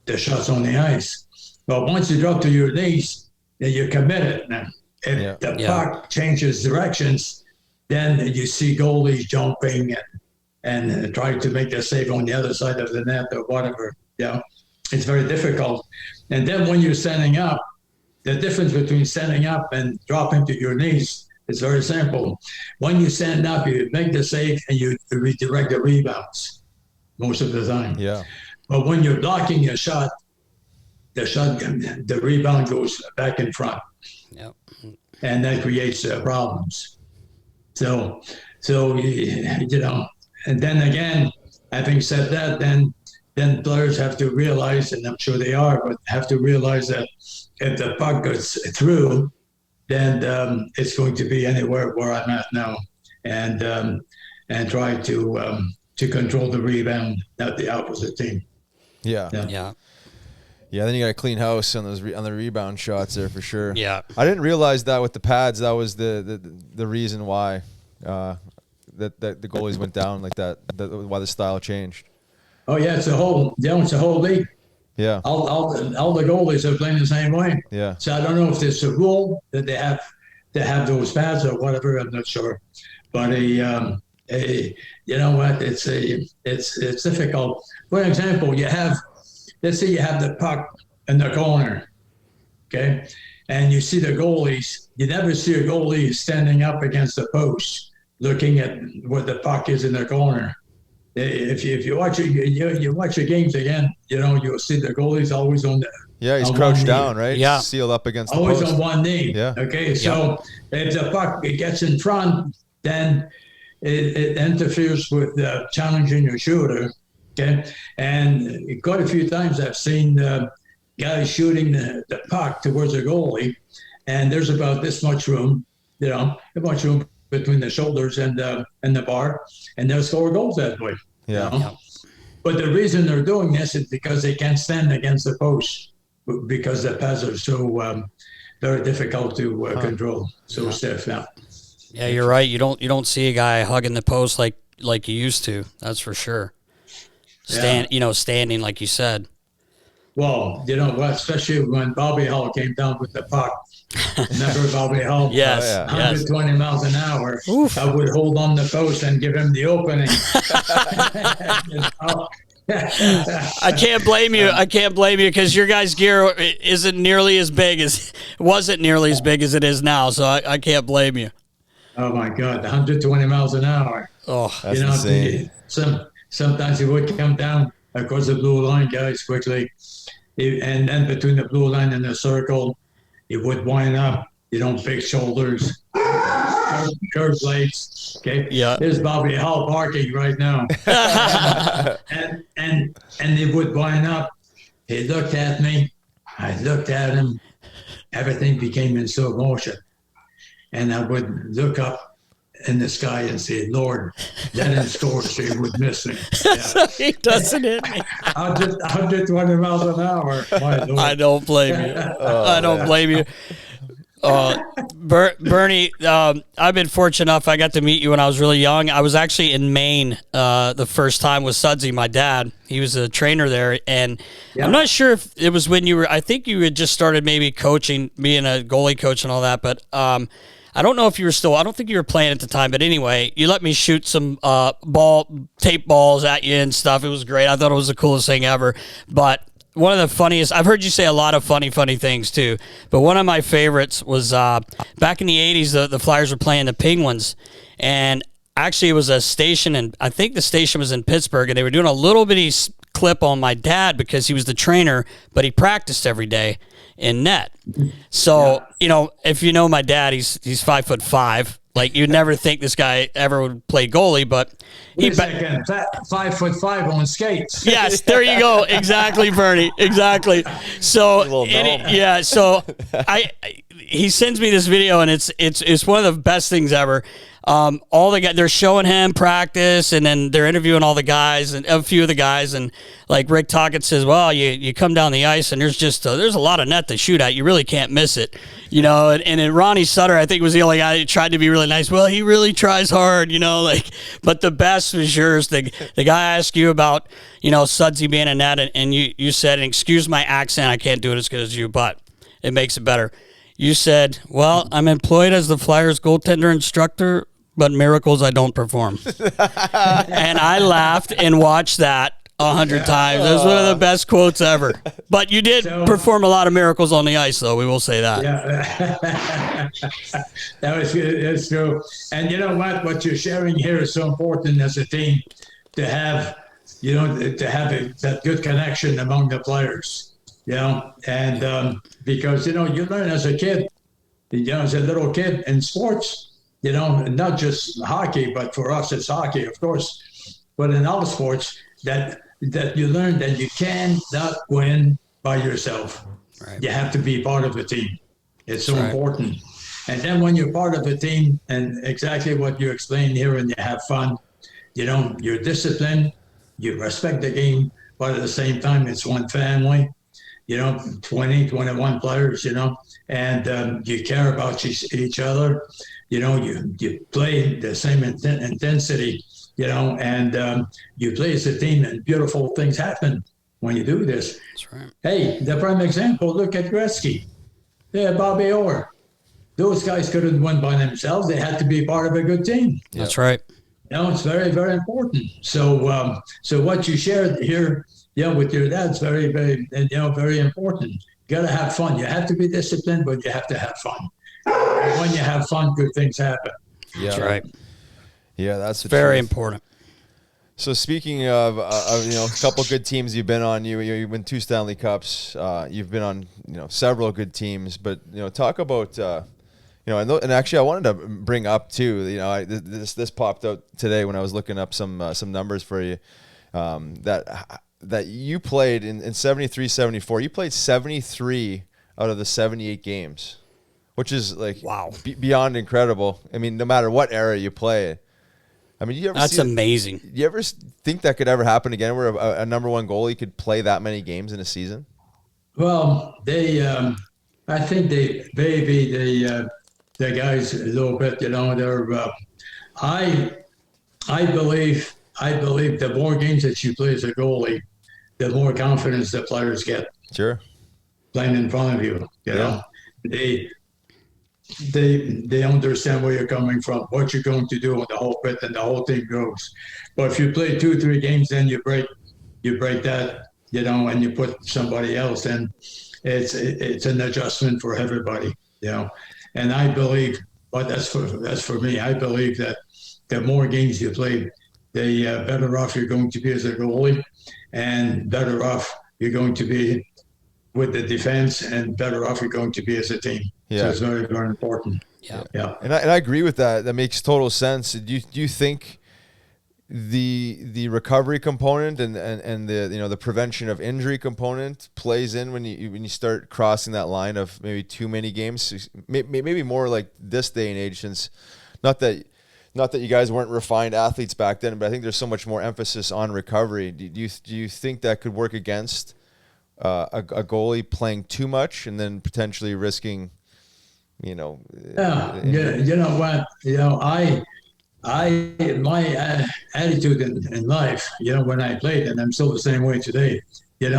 the shots on the ice. But once you drop to your knees, then you're committed. Now, if the puck changes directions, then you see goalies jumping and trying to make the save on the other side of the net or whatever. It's very difficult. And then when you're standing up, the difference between standing up and dropping to your knees is very simple. When you stand up, you make the save and you redirect the rebounds most of the time. Yeah. But when you're blocking a shot, the rebound goes back in front. Yep. And that creates problems. So and then again, having said that, then players have to realize, and I'm sure they are, but have to realize that if the puck goes through, then it's going to be anywhere where I'm at now, and try to to control the rebound, not the opposite team. Yeah. Then you got a clean house on those on the rebound shots there for sure. Yeah. I didn't realize that with the pads, that was the reason why that the goalies went down like that. Why the style changed. Oh yeah, it's a whole league. Yeah. All the goalies are playing the same way. Yeah. So I don't know if there's a rule that they have to have those pads or whatever. I'm not sure, but you know what? It's difficult. For example, let's say you have the puck in the corner, okay, and you see the goalies. You never see a goalie standing up against the post, looking at where the puck is in the corner. If you watch you watch the games again, you know you'll see the goalie's always on the. Yeah, he's crouched down, right? Yeah, sealed up against the always post. on one knee. Yeah. Okay, so if the puck gets in front, then it interferes with challenging your shooter. Okay, and quite a few times I've seen guys shooting the puck towards the goalie, and there's about this much room, between the shoulders and the bar, and they'll score goals that way. Yeah. You know? But the reason they're doing this is because they can't stand against the post because the pads are so very difficult to control, so stiff now. Yeah, you're right. You don't see a guy hugging the post like you used to. That's for sure. Standing like you said. Well, you know what? Especially when Bobby Hull came down with the puck. Remember Bobby Hull? Yes. 120 miles an hour. Oof. I would hold on the post and give him the opening. I can't blame you. Because your guys' gear wasn't nearly as big as it is now. So I can't blame you. Oh my God, 120 miles an hour. Oh, that's insane. Sometimes he would come down across the blue line, guys, quickly. And then between the blue line and the circle, he would wind up, big shoulders, curved legs. Okay. Yeah. There's Bobby Hull barking right now. and he would wind up. He looked at me. I looked at him. Everything became in slow motion. And I would look up in the sky and say, Lord, let him score so he would miss me. Yeah. He doesn't hit me. 120 miles an hour. My Lord. I don't blame you. I don't blame you. Bernie, I've been fortunate enough. I got to meet you when I was really young. I was actually in Maine the first time with Sudsy, my dad. He was a trainer there, and I'm not sure if it was when I think you had just started maybe coaching, being a goalie coach and all that, but I don't know if you were still, I don't think you were playing at the time, but anyway, you let me shoot some tape balls at you and stuff. It was great. I thought it was the coolest thing ever. But one of the funniest, I've heard you say a lot of funny things too, but one of my favorites was back in the 80s, the Flyers were playing the Penguins, and actually it was a station, and I think the station was in Pittsburgh, and they were doing a little bitty clip on my dad because he was the trainer, but he practiced every day in net. So, if you know my dad, he's 5'5". Like, you'd never think this guy ever would play goalie, but Wait a second. 5'5" on skates. Yes, there you go. Exactly, Bernie. Exactly. So, he sends me this video, and it's one of the best things ever. All the guys, they're showing him practice, and then they're interviewing all the guys and a few of the guys, and like Rick Tocchet says, well, you come down the ice and there's a lot of net to shoot at. You really can't miss it, and then Ronnie Sutter, I think, was the only guy who tried to be really nice. Well, he really tries hard, but the best was yours. The guy asked you about, Sudsy being a net, and you said, and excuse my accent, I can't do it as good as you, but it makes it better. You said, well, I'm employed as the Flyers goaltender instructor, but miracles I don't perform. And I laughed and watched that 100 times. It was one of the best quotes ever. But you did perform a lot of miracles on the ice, though. We will say that. Yeah. That was good. That's true. And you know what? What you're sharing here is so important as a team to have, that good connection among the players. And because, you learn as a kid, as a little kid in sports, not just hockey, but for us, it's hockey, of course, but in all sports that you learn that you cannot win by yourself. Right. You have to be part of a team. It's so important. And then when you're part of a team, and exactly what you explained here, and you have fun, you're disciplined, you respect the game, but at the same time, it's one family, 20, 21 players, and you care about each other, you play the same intensity, and you play as a team, and beautiful things happen when you do this. That's right. Hey, the prime example, look at Gretzky. Yeah, Bobby Orr. Those guys couldn't win by themselves. They had to be part of a good team. That's right. It's very, very important. So, so what you shared here, with your dad's very, very, very important. You got to have fun. You have to be disciplined, but you have to have fun. And when you have fun, good things happen. Yeah, That's right. Yeah, that's very important. So speaking of a couple good teams you've been on, you win 2 Stanley Cups. You've been on several good teams, but talk about and actually I wanted to bring up too. This popped out today when I was looking up some numbers for you. That you played in 73-74. You played 73 out of the 78 games, which is wow, beyond incredible. I mean, no matter what era you play. I mean, that's amazing. You ever think that could ever happen again, where a number one goalie could play that many games in a season? Well, I think they baby the guys a little bit. They're. I believe the more games that you play as a goalie, the more confidence the players get. Sure. Playing in front of you, They understand where you're coming from, what you're going to do on the whole bit, and the whole thing goes. But if you play 2-3 games, then you break that, and you put somebody else in. It's an adjustment for everybody, And I believe, but that's for me. I believe that the more games you play, the better off you're going to be as a goalie, and better off you're going to be with the defense, and better off you're going to be as a team. Yeah. So it's very, very important. Yeah. And I agree with that. That makes total sense. Do you think the recovery component and the prevention of injury component plays in when you start crossing that line of maybe too many games? Maybe more like this day and age, since not that you guys weren't refined athletes back then, but I think there's so much more emphasis on recovery. Do you think that could work against a goalie playing too much and then potentially risking, you know what, my attitude in life, when I played, and I'm still the same way today, you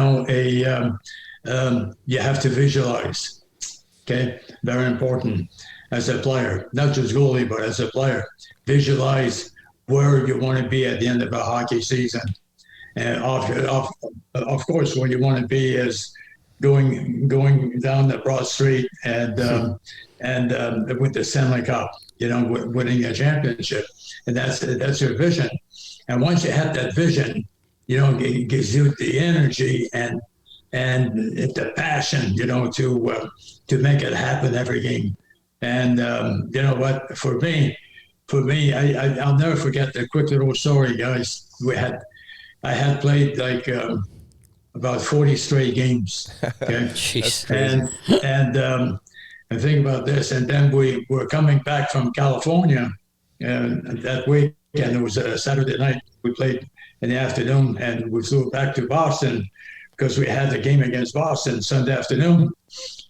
have to visualize. Okay, very important as a player, not just goalie, but as a player, visualize where you want to be at the end of a hockey season. And of course, where you want to be is going down the broad street and with the Stanley Cup, winning a championship, and that's your vision. And once you have that vision, it gives you the energy and the passion, to make it happen every game. And you know what? For me, I'll never forget the quick little story, guys. I had played about 40 straight games. Okay, Jeez. And think about this. And then we were coming back from California, and that weekend, it was a Saturday night. We played in the afternoon, and we flew back to Boston because we had the game against Boston Sunday afternoon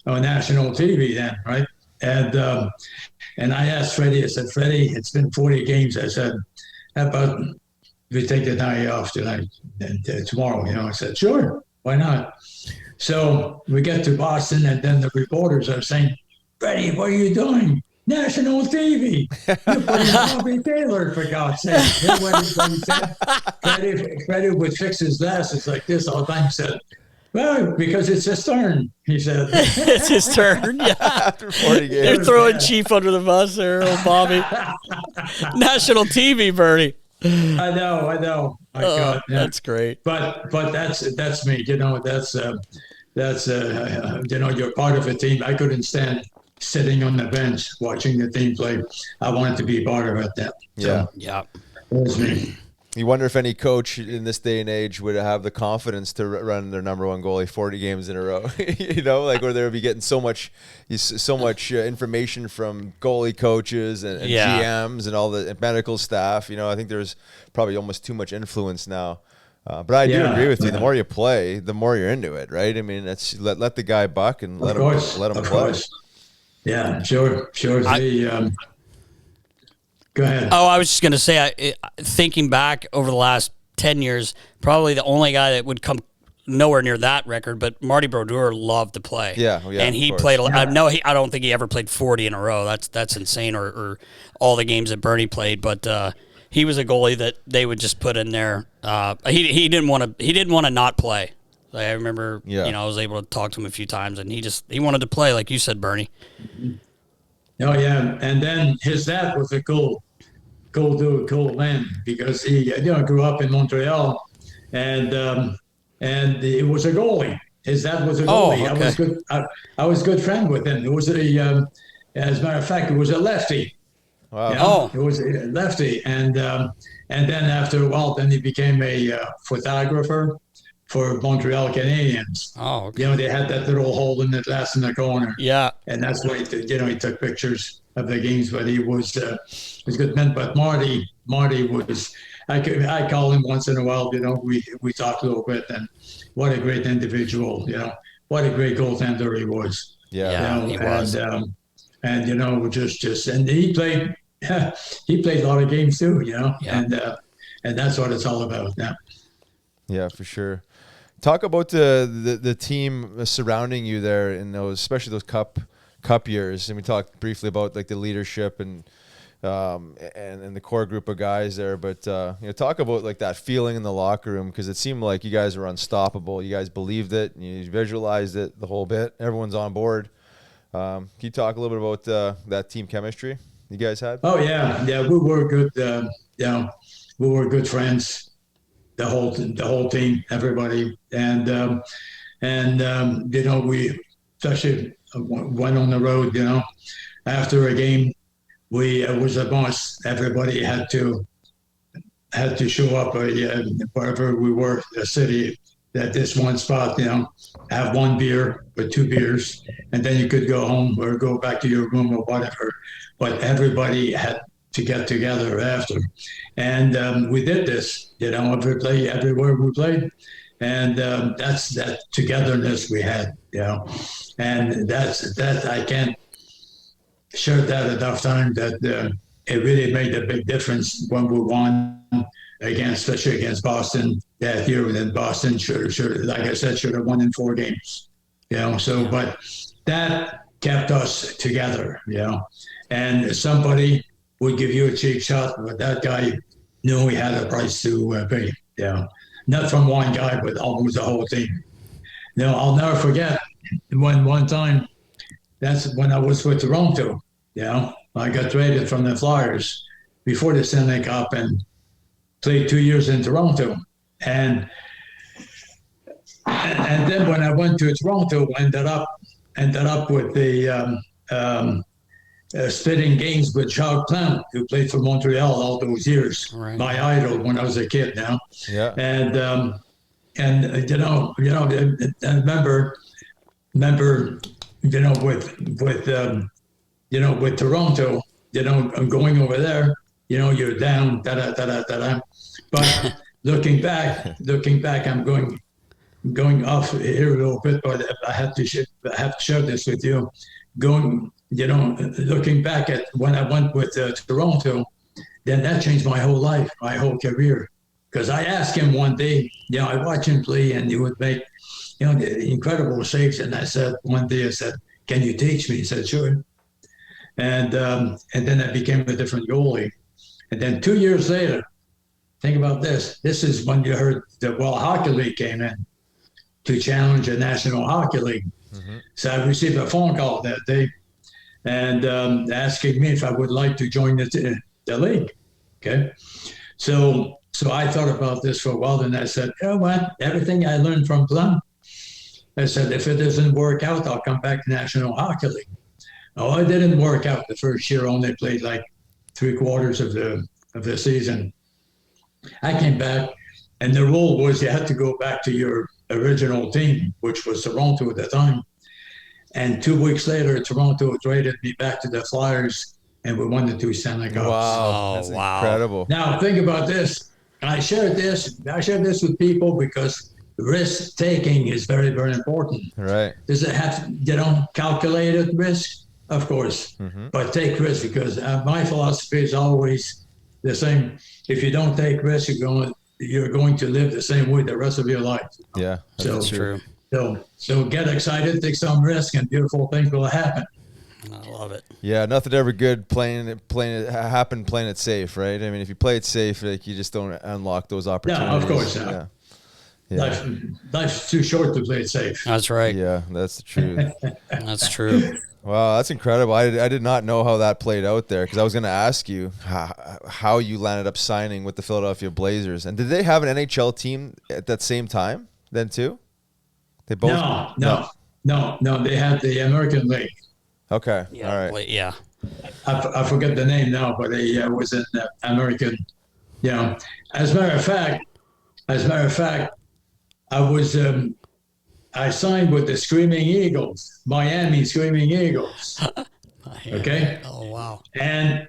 on national TV then, right? And I asked Freddie, I said, Freddie, it's been 40 games. I said, how about we take the night off tonight and tomorrow? I said, sure, why not? So we get to Boston, and then the reporters are saying, Freddie, what are you doing? National TV. You're putting Bobby Taylor, for God's sake. What he said? Freddie would fix his glasses like this all the time. He said, well, because it's his turn, he said. It's his turn, yeah. After 40 games. They're throwing Chief under the bus there, old Bobby. National TV, Bernie. I know. My God, yeah. That's great. But that's me. That's you're part of a team. I couldn't stand sitting on the bench watching the team play. I wanted to be part of it. So, Yeah. That was me. You wonder if any coach in this day and age would have the confidence to run their number one goalie 40 games in a row. Where they would be getting so much information from goalie coaches and GMs and all the medical staff. I think there's probably almost too much influence now. But I do agree with you. The more you play, the more you're into it, right? I mean, that's let the guy buck and let him play. Course. Yeah, sure. Go ahead. Oh, I was just going to say, thinking back over the last 10 years, probably the only guy that would come nowhere near that record, but Marty Brodeur loved to play. Yeah, and he played. I don't think he ever played 40 in a row. That's insane. Or all the games that Bernie played, but he was a goalie that they would just put in there. He didn't want to not play. I remember, I was able to talk to him a few times, and he wanted to play, like you said, Bernie. Mm-hmm. Oh yeah, and then his dad was a cool man, because he grew up in Montreal, and he was a goalie. His dad was a goalie. Oh, okay. I was good friend with him. It was as a matter of fact, it was a lefty. Wow. It was a lefty, and then after a while, then he became a photographer for Montreal Canadiens. Oh, okay. They had that little hole in the glass in the corner. Yeah. And that's why he took pictures of the games, but he was a good man. But Marty was, I call him once in a while, we talk a little bit, and what a great individual, what a great goaltender he was. Yeah, he was. And and he played a lot of games too, and that's what it's all about now. Yeah, for sure. Talk about the team surrounding you there in those, especially those cup years. And we talked briefly about like the leadership and the core group of guys there. But talk about like that feeling in the locker room, because it seemed like you guys were unstoppable. You guys believed it, and you visualized it the whole bit. Everyone's on board. Can you talk a little bit about that team chemistry you guys had? Oh yeah, we were good. We were good friends. The whole team, everybody, and we especially went on the road. After a game, it was a must. Everybody had to show up wherever we were, the city, at this one spot. Have one beer or two beers, and then you could go home or go back to your room or whatever. But everybody had to get together after, and we did this. Everywhere we played, and that's that togetherness we had. And that I can't share that enough time. That it really made a big difference when we won especially against Boston that year. And then Boston should like I said, should have won in 4 games. But that kept us together. And somebody would give you a cheap shot, but that guy knew he had a price to pay. Not from one guy, but almost the whole team. I'll never forget when one time, that's when I was with Toronto. I got traded from the Flyers before the Stanley Cup and played 2 years in Toronto. And then when I went to Toronto, ended up with the splitting games with Jacques Plante, who played for Montreal all those years. Right. My idol when I was a kid. Yeah. And I remember with Toronto, I'm going over there. You're down. But looking back, I'm going off here a little bit, but I have to share this with you. Looking back at when I went with Toronto, then that changed my whole life, my whole career. Because I asked him one day, I watched him play, and he would make, the incredible saves. And I said, one day, can you teach me? He said, sure. And then I became a different goalie. And then 2 years later, think about this. This is when you heard the World Hockey League came in to challenge the National Hockey League. Mm-hmm. So I received a phone call that day, and asking me if I would like to join the league. Okay. So I thought about this for a while, and I said, what? Everything I learned from Plum, I said, if it doesn't work out, I'll come back to National Hockey League. Oh, it didn't work out the first year. Only played like 3/4 of the season. I came back, and the rule was you had to go back to your original team, which was Toronto at the time. And 2 weeks later, Toronto traded me back to the Flyers, and we won the 2 Stanley Cups. Wow, Oh, that's wow. incredible. Now think about this. I share this with people because risk taking is very, very important. Right. Does it have, calculated risk? Of course, but take risk, because my philosophy is always the same. If you don't take risk, you're going to live the same way the rest of your life. Yeah, That's true. So get excited, take some risk, and beautiful things will happen. I love it. Yeah, nothing ever good playing it safe, right? I mean, if you play it safe, like, you just don't unlock those opportunities. Yeah, of course. Yeah. Life's too short to play it safe. That's right. Yeah, that's the truth. That's true. Wow, that's incredible. I did not know how that played out there, because I was going to ask you how you landed up signing with the Philadelphia Blazers. And did they have an NHL team at that same time then too? They both? No. They had the American League. Okay. Yeah. All right. Yeah. I forget the name now, but it was in the American. As a matter of fact, I signed with the Screaming Eagles, Miami Screaming Eagles. Okay. Oh, wow. And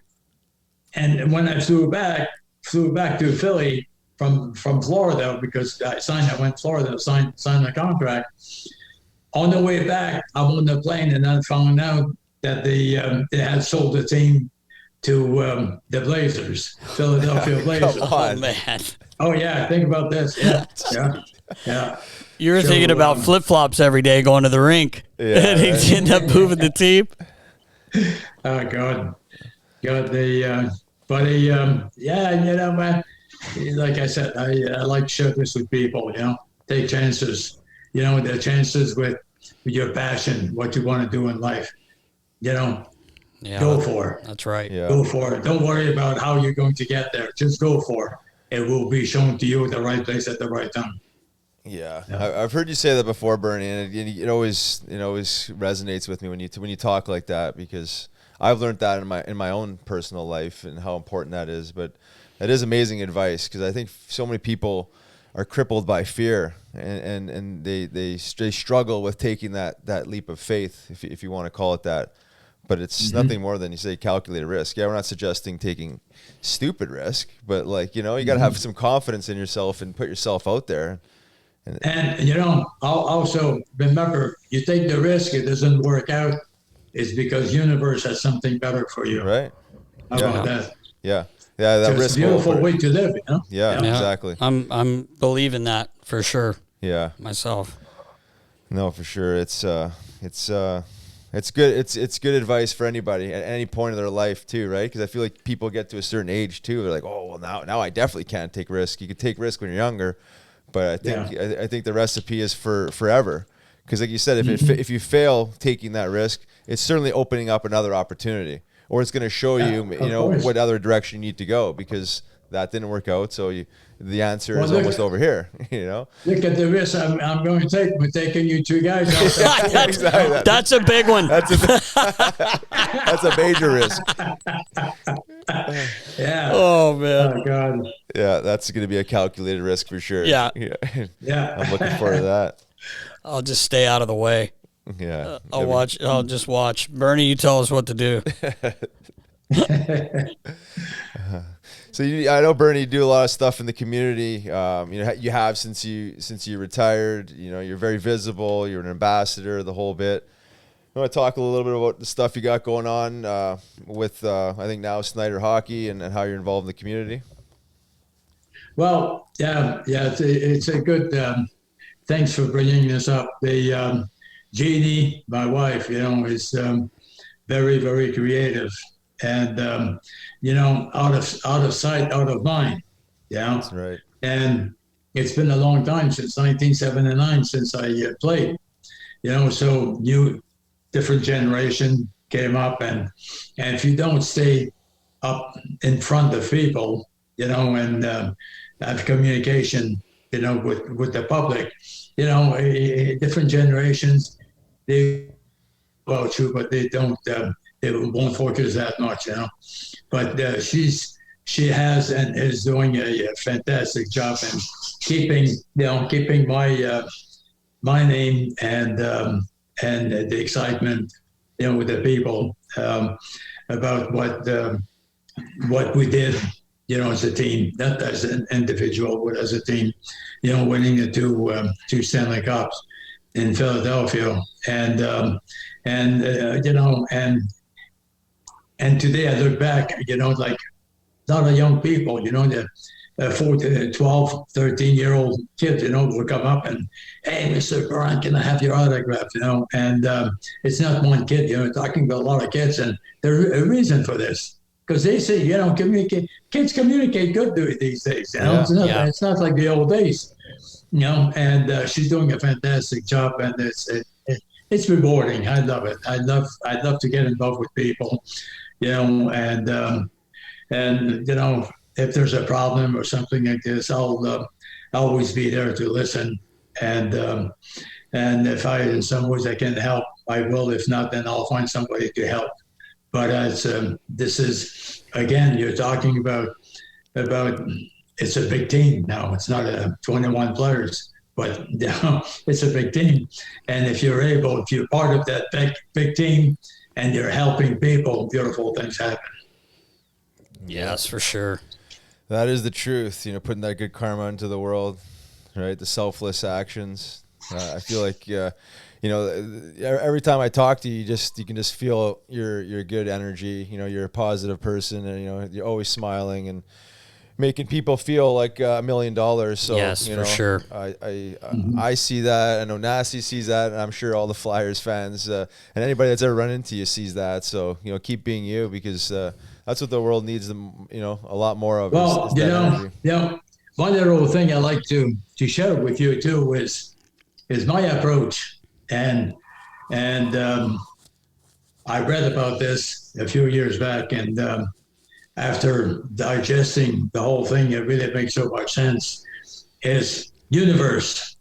when I flew back to Philly from Florida, because I went to Florida, signed the contract. On the way back, I'm on the plane, and I found out that they had sold the team to the Blazers, Philadelphia Blazers. Come on. Oh, man. Oh yeah, think about this. Yeah. You were thinking about flip-flops every day going to the rink. Yeah, and he ended up moving the team. Oh God, man. Like I said, I like to share this with people. Take chances. The chances with your passion, what you want to do in life. Go for it. That's right. Yeah. Go for it. Don't worry about how you're going to get there. Just go for it. It will be shown to you at the right place at the right time. Yeah. I've heard you say that before, Bernie, and it always resonates with me when you talk like that, because I've learned that in my own personal life and how important that is. But that is amazing advice, because I think so many people are crippled by fear, and they struggle with taking that leap of faith, if you want to call it that. But it's nothing more than, you say, calculated risk. Yeah, we're not suggesting taking stupid risk, but you got to have some confidence in yourself and put yourself out there. And also remember, you take the risk, it doesn't work out, it's because universe has something better for you. Right. How about that? Yeah. Yeah, that risk. It's a beautiful way to live, Yeah, exactly. I'm believing that for sure. Yeah. Myself. No, for sure. It's good. It's good advice for anybody at any point of their life too, right? Because I feel like people get to a certain age too. They're like, oh, well, now I definitely can't take risk. You could take risk when you're younger, but I think the recipe is for forever. Because like you said, if you fail taking that risk, it's certainly opening up another opportunity, or it's going to show you what other direction you need to go, because that didn't work out. So the answer is almost over here, Look at the risk I'm going to take. We're taking you two guys out. Exactly. That's a big one. That's a major risk. Yeah. Oh, man. Oh, God. Yeah, that's going to be a calculated risk for sure. Yeah. Yeah. I'm looking forward to that. I'll just stay out of the way. Yeah. I'll just watch. Bernie, you tell us what to do. So I know, Bernie, you do a lot of stuff in the community. You have since you retired. You're very visible. You're an ambassador, the whole bit. I want to talk a little bit about the stuff you got going on with I think now Snyder Hockey, and how you're involved in the community. Well, it's a good. Thanks for bringing this up. The Jeannie, my wife, is very, very creative, and out of sight, out of mind. Yeah, that's right. And it's been a long time, since 1979, since I played. So different generation came up, and if you don't stay up in front of people, and have communication, with the public, different generations, they about you, but they don't, they won't focus that much, But she's she has and is doing a fantastic job in keeping my name and the excitement, with the people about what we did, as a team, not as an individual, but as a team, winning the two Stanley Cups in Philadelphia, and today I look back, like a lot of young people, the 14, 12, 13-year-old kids, will come up and, hey, Mr. Bryant, can I have your autograph, And it's not one kid, talking about a lot of kids, and there's a reason for this. Because they say, kids communicate good these days. It's not like the old days, And she's doing a fantastic job, and it's rewarding. I love it. I'd love to get involved with people, and if there's a problem or something like this, I'll always be there to listen. And if in some ways I can help, I will. If not, then I'll find somebody to help. But this is, again, you're talking about it's a big team now. It's not 21 players, but it's a big team. And if you're part of that big team and you're helping people, beautiful things happen. Yes, for sure. That is the truth, putting that good karma into the world, right? The selfless actions. I feel like, every time I talk to you, you can just feel your good energy. You're a positive person, and you're always smiling and making people feel like $1 million. So yes, for sure. I see that. I know Nasty sees that, and I'm sure all the Flyers fans and anybody that's ever run into you sees that. So keep being you, because that's what the world needs. A lot more of. Well, is that energy. One little thing I like to share with you too is my approach. And I read about this a few years back, and after digesting the whole thing, it really makes so much sense. Is universe.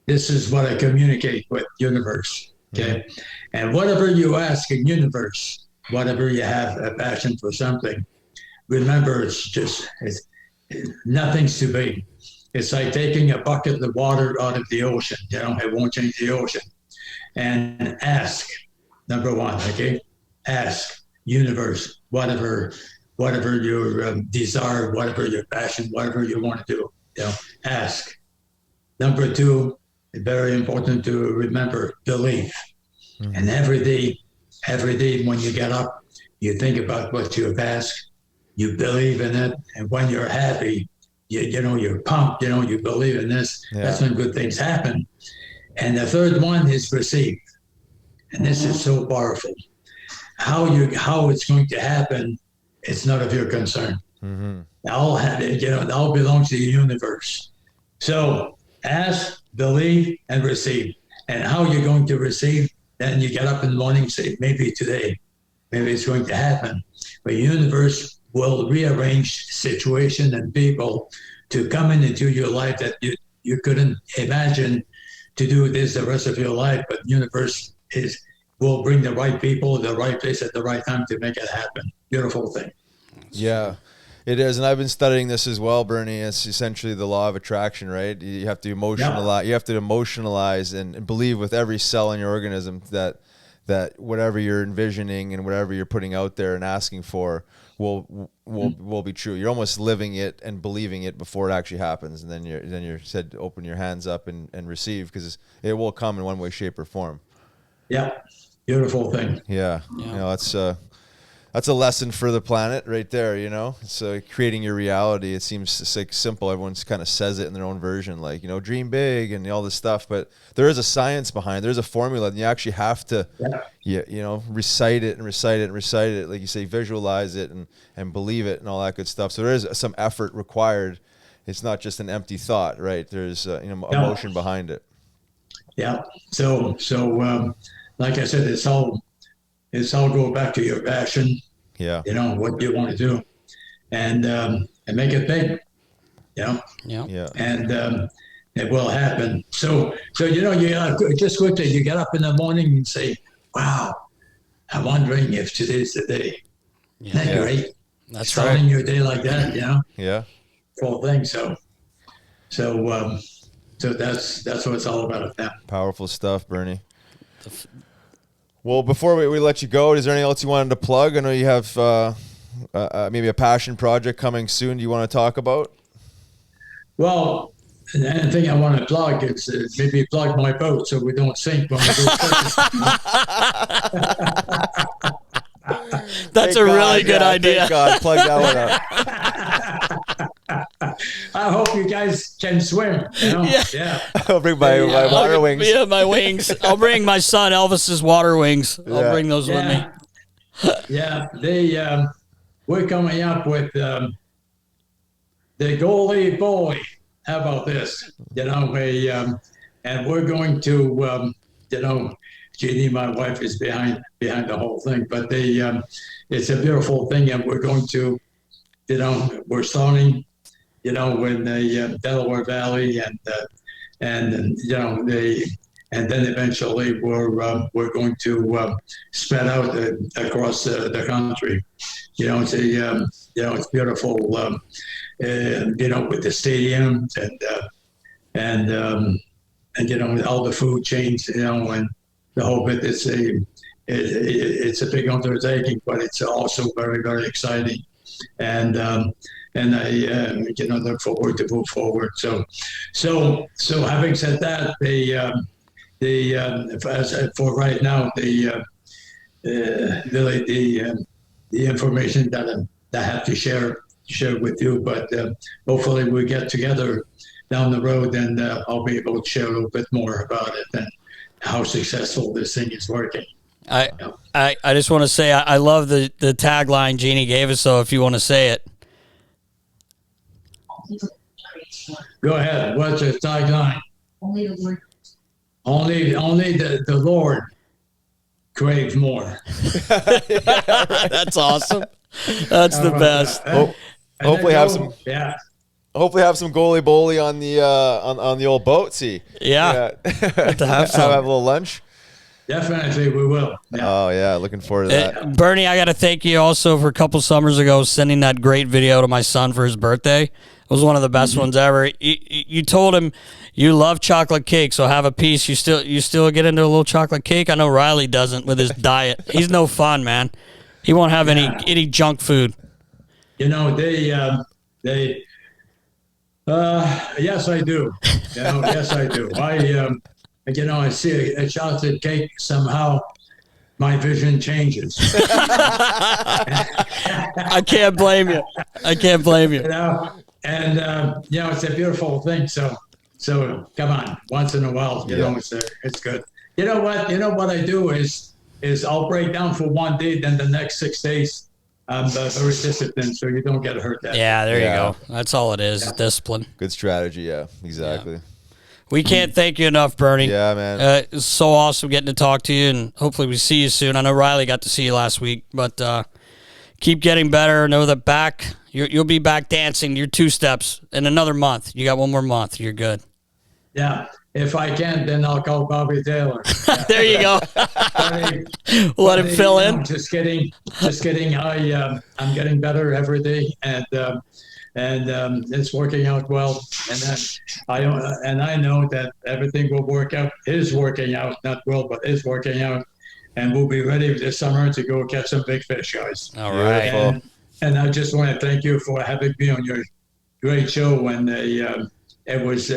This is what I communicate with universe. Okay, and whatever you ask in universe, whatever you have a passion for something, remember it's nothing's too big. It's like taking a bucket of water out of the ocean. It won't change the ocean. And ask, number one, okay? Ask universe, whatever your desire, whatever your passion, whatever you want to do, ask. Number two, very important to remember, believe. Mm-hmm. And every day when you get up, you think about what you've asked, you believe in it, and when you're happy, you're pumped, you believe in this, that's when good things happen. And the third one is receive. And this is so powerful. How it's going to happen, it's none of your concern. Mm-hmm. All belongs to the universe. So ask, believe, and receive. And how you're going to receive, then you get up in the morning and say, maybe today, maybe it's going to happen. But the universe will rearrange situation and people to come into your life that you couldn't imagine to do this the rest of your life, but the universe will bring the right people, the right place at the right time to make it happen. Beautiful thing. Yeah, it is. And I've been studying this as well, Bernie. It's essentially the law of attraction, right? You have to emotionalize. You have to emotionalize and believe with every cell in your organism that whatever you're envisioning and whatever you're putting out there and asking for will be true. You're almost living it and believing it before it actually happens, and then you're said to open your hands up and receive, because it will come in one way, shape, or form. Yeah, beautiful thing. Yeah. That's a lesson for the planet right there. It's creating your reality. It seems like simple. Everyone's kind of says it in their own version, like dream big and all this stuff. But there is a science behind it. There's a formula, and you actually have to, recite it and recite it and recite it. Like you say, visualize it and believe it and all that good stuff. So there is some effort required. It's not just an empty thought, right? There's emotion behind it. Yeah. So like I said, it's all go back to your passion. Yeah. What you want to do, and make it big. Yeah. And it will happen. So you just quickly, you get up in the morning and say, "Wow, I'm wondering if today's the day." Isn't that great? That's starting right. your day like that, Yeah. full thing. So that's what it's all about now. Powerful stuff, Bernie. Well, before we let you go, is there anything else you wanted to plug? I know you have maybe a passion project coming soon. Do you want to talk about? Well, and the thing I want to plug is maybe plug my boat so we don't sink when we go fishing. That's a really good idea. Thank God, plug that one up. I hope you guys can swim. Yeah. I'll bring my water wings. Yeah, my wings. I'll bring my son Elvis's water wings. I'll Yeah. bring those with me. Yeah, we're coming up with the goalie bully. How about this? And we're going to, Jeannie, my wife, is behind the whole thing, but it's a beautiful thing, and we're going to, we're starting, in the Delaware Valley, and then eventually we're going to spread out across the country. It's it's beautiful. With the stadium and all the food chains, and the whole bit. It's a big undertaking, but it's also very, very exciting, and I look forward to move forward. So having said that, for right now, the information that I have to share with you, but hopefully we get together down the road, and I'll be able to share a little bit more about it and how successful this thing is working. I just want to say I love the tagline Jeannie gave us, so if you want to say it. Go ahead. What's your tagline? Only the Lord. Only the Lord craves more. That's awesome. That's the best. Hopefully have some. Yeah. Hopefully have some goalie bully on the old boat. See. Yeah. Good to have some. Have a little lunch. Definitely, we will. Yeah. Oh yeah, looking forward to that. Bernie, I got to thank you also for a couple summers ago sending that great video to my son for his birthday. It was one of the best ones ever. You told him you love chocolate cake, so have a piece. You still get into a little chocolate cake? I know Riley doesn't with his diet. He's no fun, man. He won't have any junk food. Yes, I do. Yes, I do. I see a chocolate cake, somehow my vision changes. I can't blame you. And it's a beautiful thing. So come on, once in a while, it's good. You know what I do is I'll break down for one day, then the next 6 days I'm very disciplined, so you don't get hurt. Yeah, there you go. That's all it is, discipline. Good strategy, yeah, exactly. Yeah. We can't thank you enough, Bernie. Yeah, man. It's so awesome getting to talk to you, and hopefully we see you soon. I know Riley got to see you last week, but keep getting better. Know that you'll be back dancing your 2 steps in another month. You got one more month. You're good. Yeah. If I can, then I'll call Bobby Taylor. There you go. Let him fill in. Just kidding. I'm getting better every day, and it's working out well. And I know that everything will work out. Is working out, not well, but is working out, and we'll be ready this summer to go catch some big fish, guys. All right. And I just want to thank you for having me on your great show. When it was,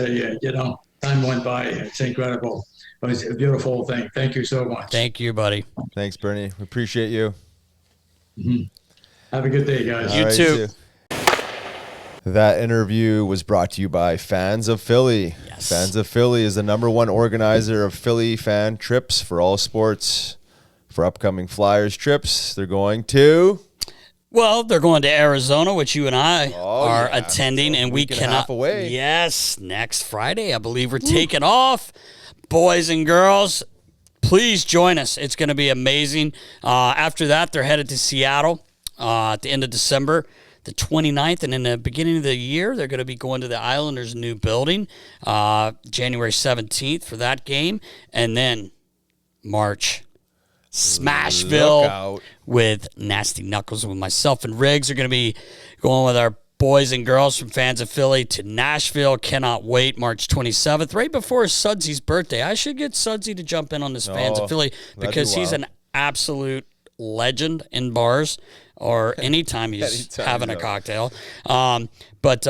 time went by. It's incredible. It was a beautiful thing. Thank you so much. Thank you, buddy. Thanks, Bernie. We appreciate you. Mm-hmm. Have a good day, guys. You too. That interview was brought to you by Fans of Philly. Yes. Fans of Philly is the #1 organizer of Philly fan trips for all sports. For upcoming Flyers trips, they're going to... Well, they're going to Arizona, which you and I are attending, so and we cannot. Half away. Yes, next Friday, I believe we're taking off. Boys and girls, please join us. It's going to be amazing. After that, they're headed to Seattle at the end of December, the 29th, and in the beginning of the year, they're going to be going to the Islanders' new building, January 17th for that game, and then March. Smashville with Nasty Knuckles. With myself and Riggs are going to be going with our boys and girls from Fans of Philly to Nashville. Cannot wait. March 27th, right before Sudsy's birthday. I should get Sudsy to jump in on this Fans of Philly because he's an absolute legend in bars or anytime he's having a cocktail. But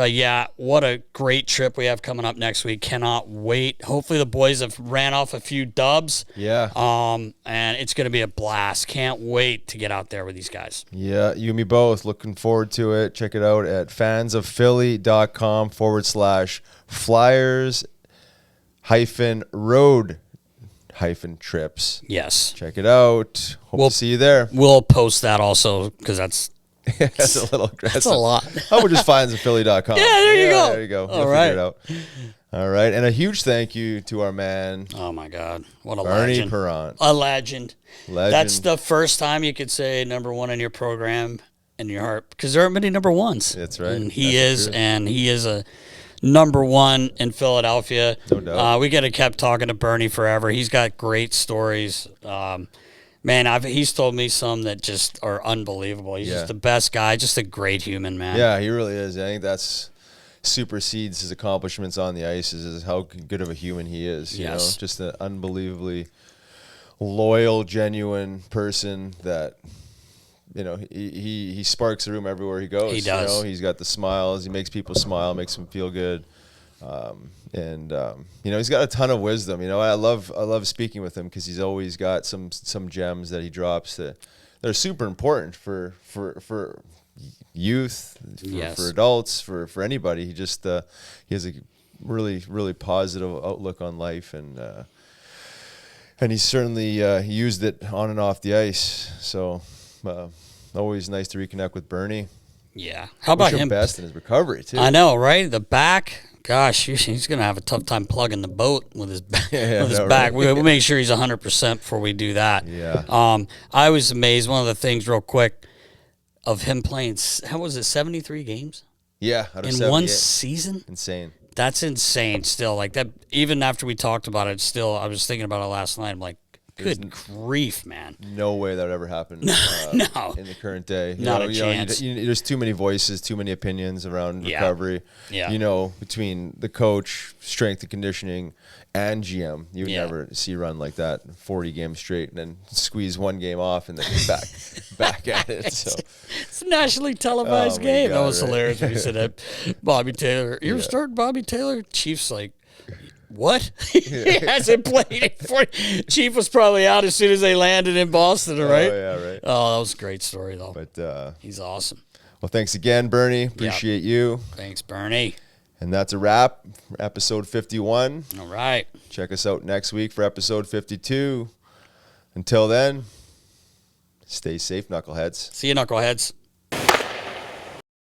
what a great trip we have coming up next week. Cannot wait. Hopefully the boys have ran off a few dubs. Yeah. And it's going to be a blast. Can't wait to get out there with these guys. Yeah, you and me both. Looking forward to it. Check it out at fansofphilly.com/flyers-road-trips. Yes. Check it out. Hope to see you there. We'll post that also because that's that's a little aggressive. That's a lot. How about just fansofphilly.com? Yeah, there you go. There you go. All right. Figure it out. All right. And a huge thank you to our man. Oh, my God. What a Bernie legend. Perrant. A legend. That's the first time you could say number one in your program in your heart because there aren't many number ones. That's right. And he is a number one in Philadelphia. No doubt. We could have kept talking to Bernie forever. He's got great stories. Man, he's told me some that just are unbelievable. He's just the best guy, just a great human, man. Yeah, he really is. I think that's supersedes his accomplishments on the ice is how good of a human he is. You know, just an unbelievably loyal, genuine person that, you know, he sparks the room everywhere he goes. He does. You know, he's got the smiles. He makes people smile, makes them feel good. You know, he's got a ton of wisdom. You know, I love speaking with him because he's always got some gems that he drops that they're super important for youth, for adults, for anybody. He just he has a really, really positive outlook on life, and he's certainly used it on and off the ice. So always nice to reconnect with Bernie. Yeah. How about him? Best in his recovery too. I know, right? The back. Gosh, he's going to have a tough time plugging the boat with his back. Right. We'll make sure he's 100% before we do that. Yeah. I was amazed. One of the things, real quick, of him playing, how was it, 73 games? Yeah. Out of in one season? Insane. That's insane still. Like that, even after we talked about it, still, I was thinking about it last night. I'm like, good grief, man. No way that would ever happen no. in the current day. Not a chance. There's too many voices, too many opinions around recovery. Yeah. You know, between the coach, strength and conditioning, and GM, you would never see a run like that 40 games straight and then squeeze one game off and then back at it. So it's a nationally televised game. God, that was hilarious when you said that. Bobby Taylor. You ever started Bobby Taylor? Chief's like, what? He hasn't played before. Chief was probably out as soon as they landed in Boston, right? Oh, yeah, right. Oh, that was a great story, though. But he's awesome. Well, thanks again, Bernie. Appreciate you. Thanks, Bernie. And that's a wrap for episode 51. All right. Check us out next week for episode 52. Until then, stay safe, knuckleheads. See you, knuckleheads.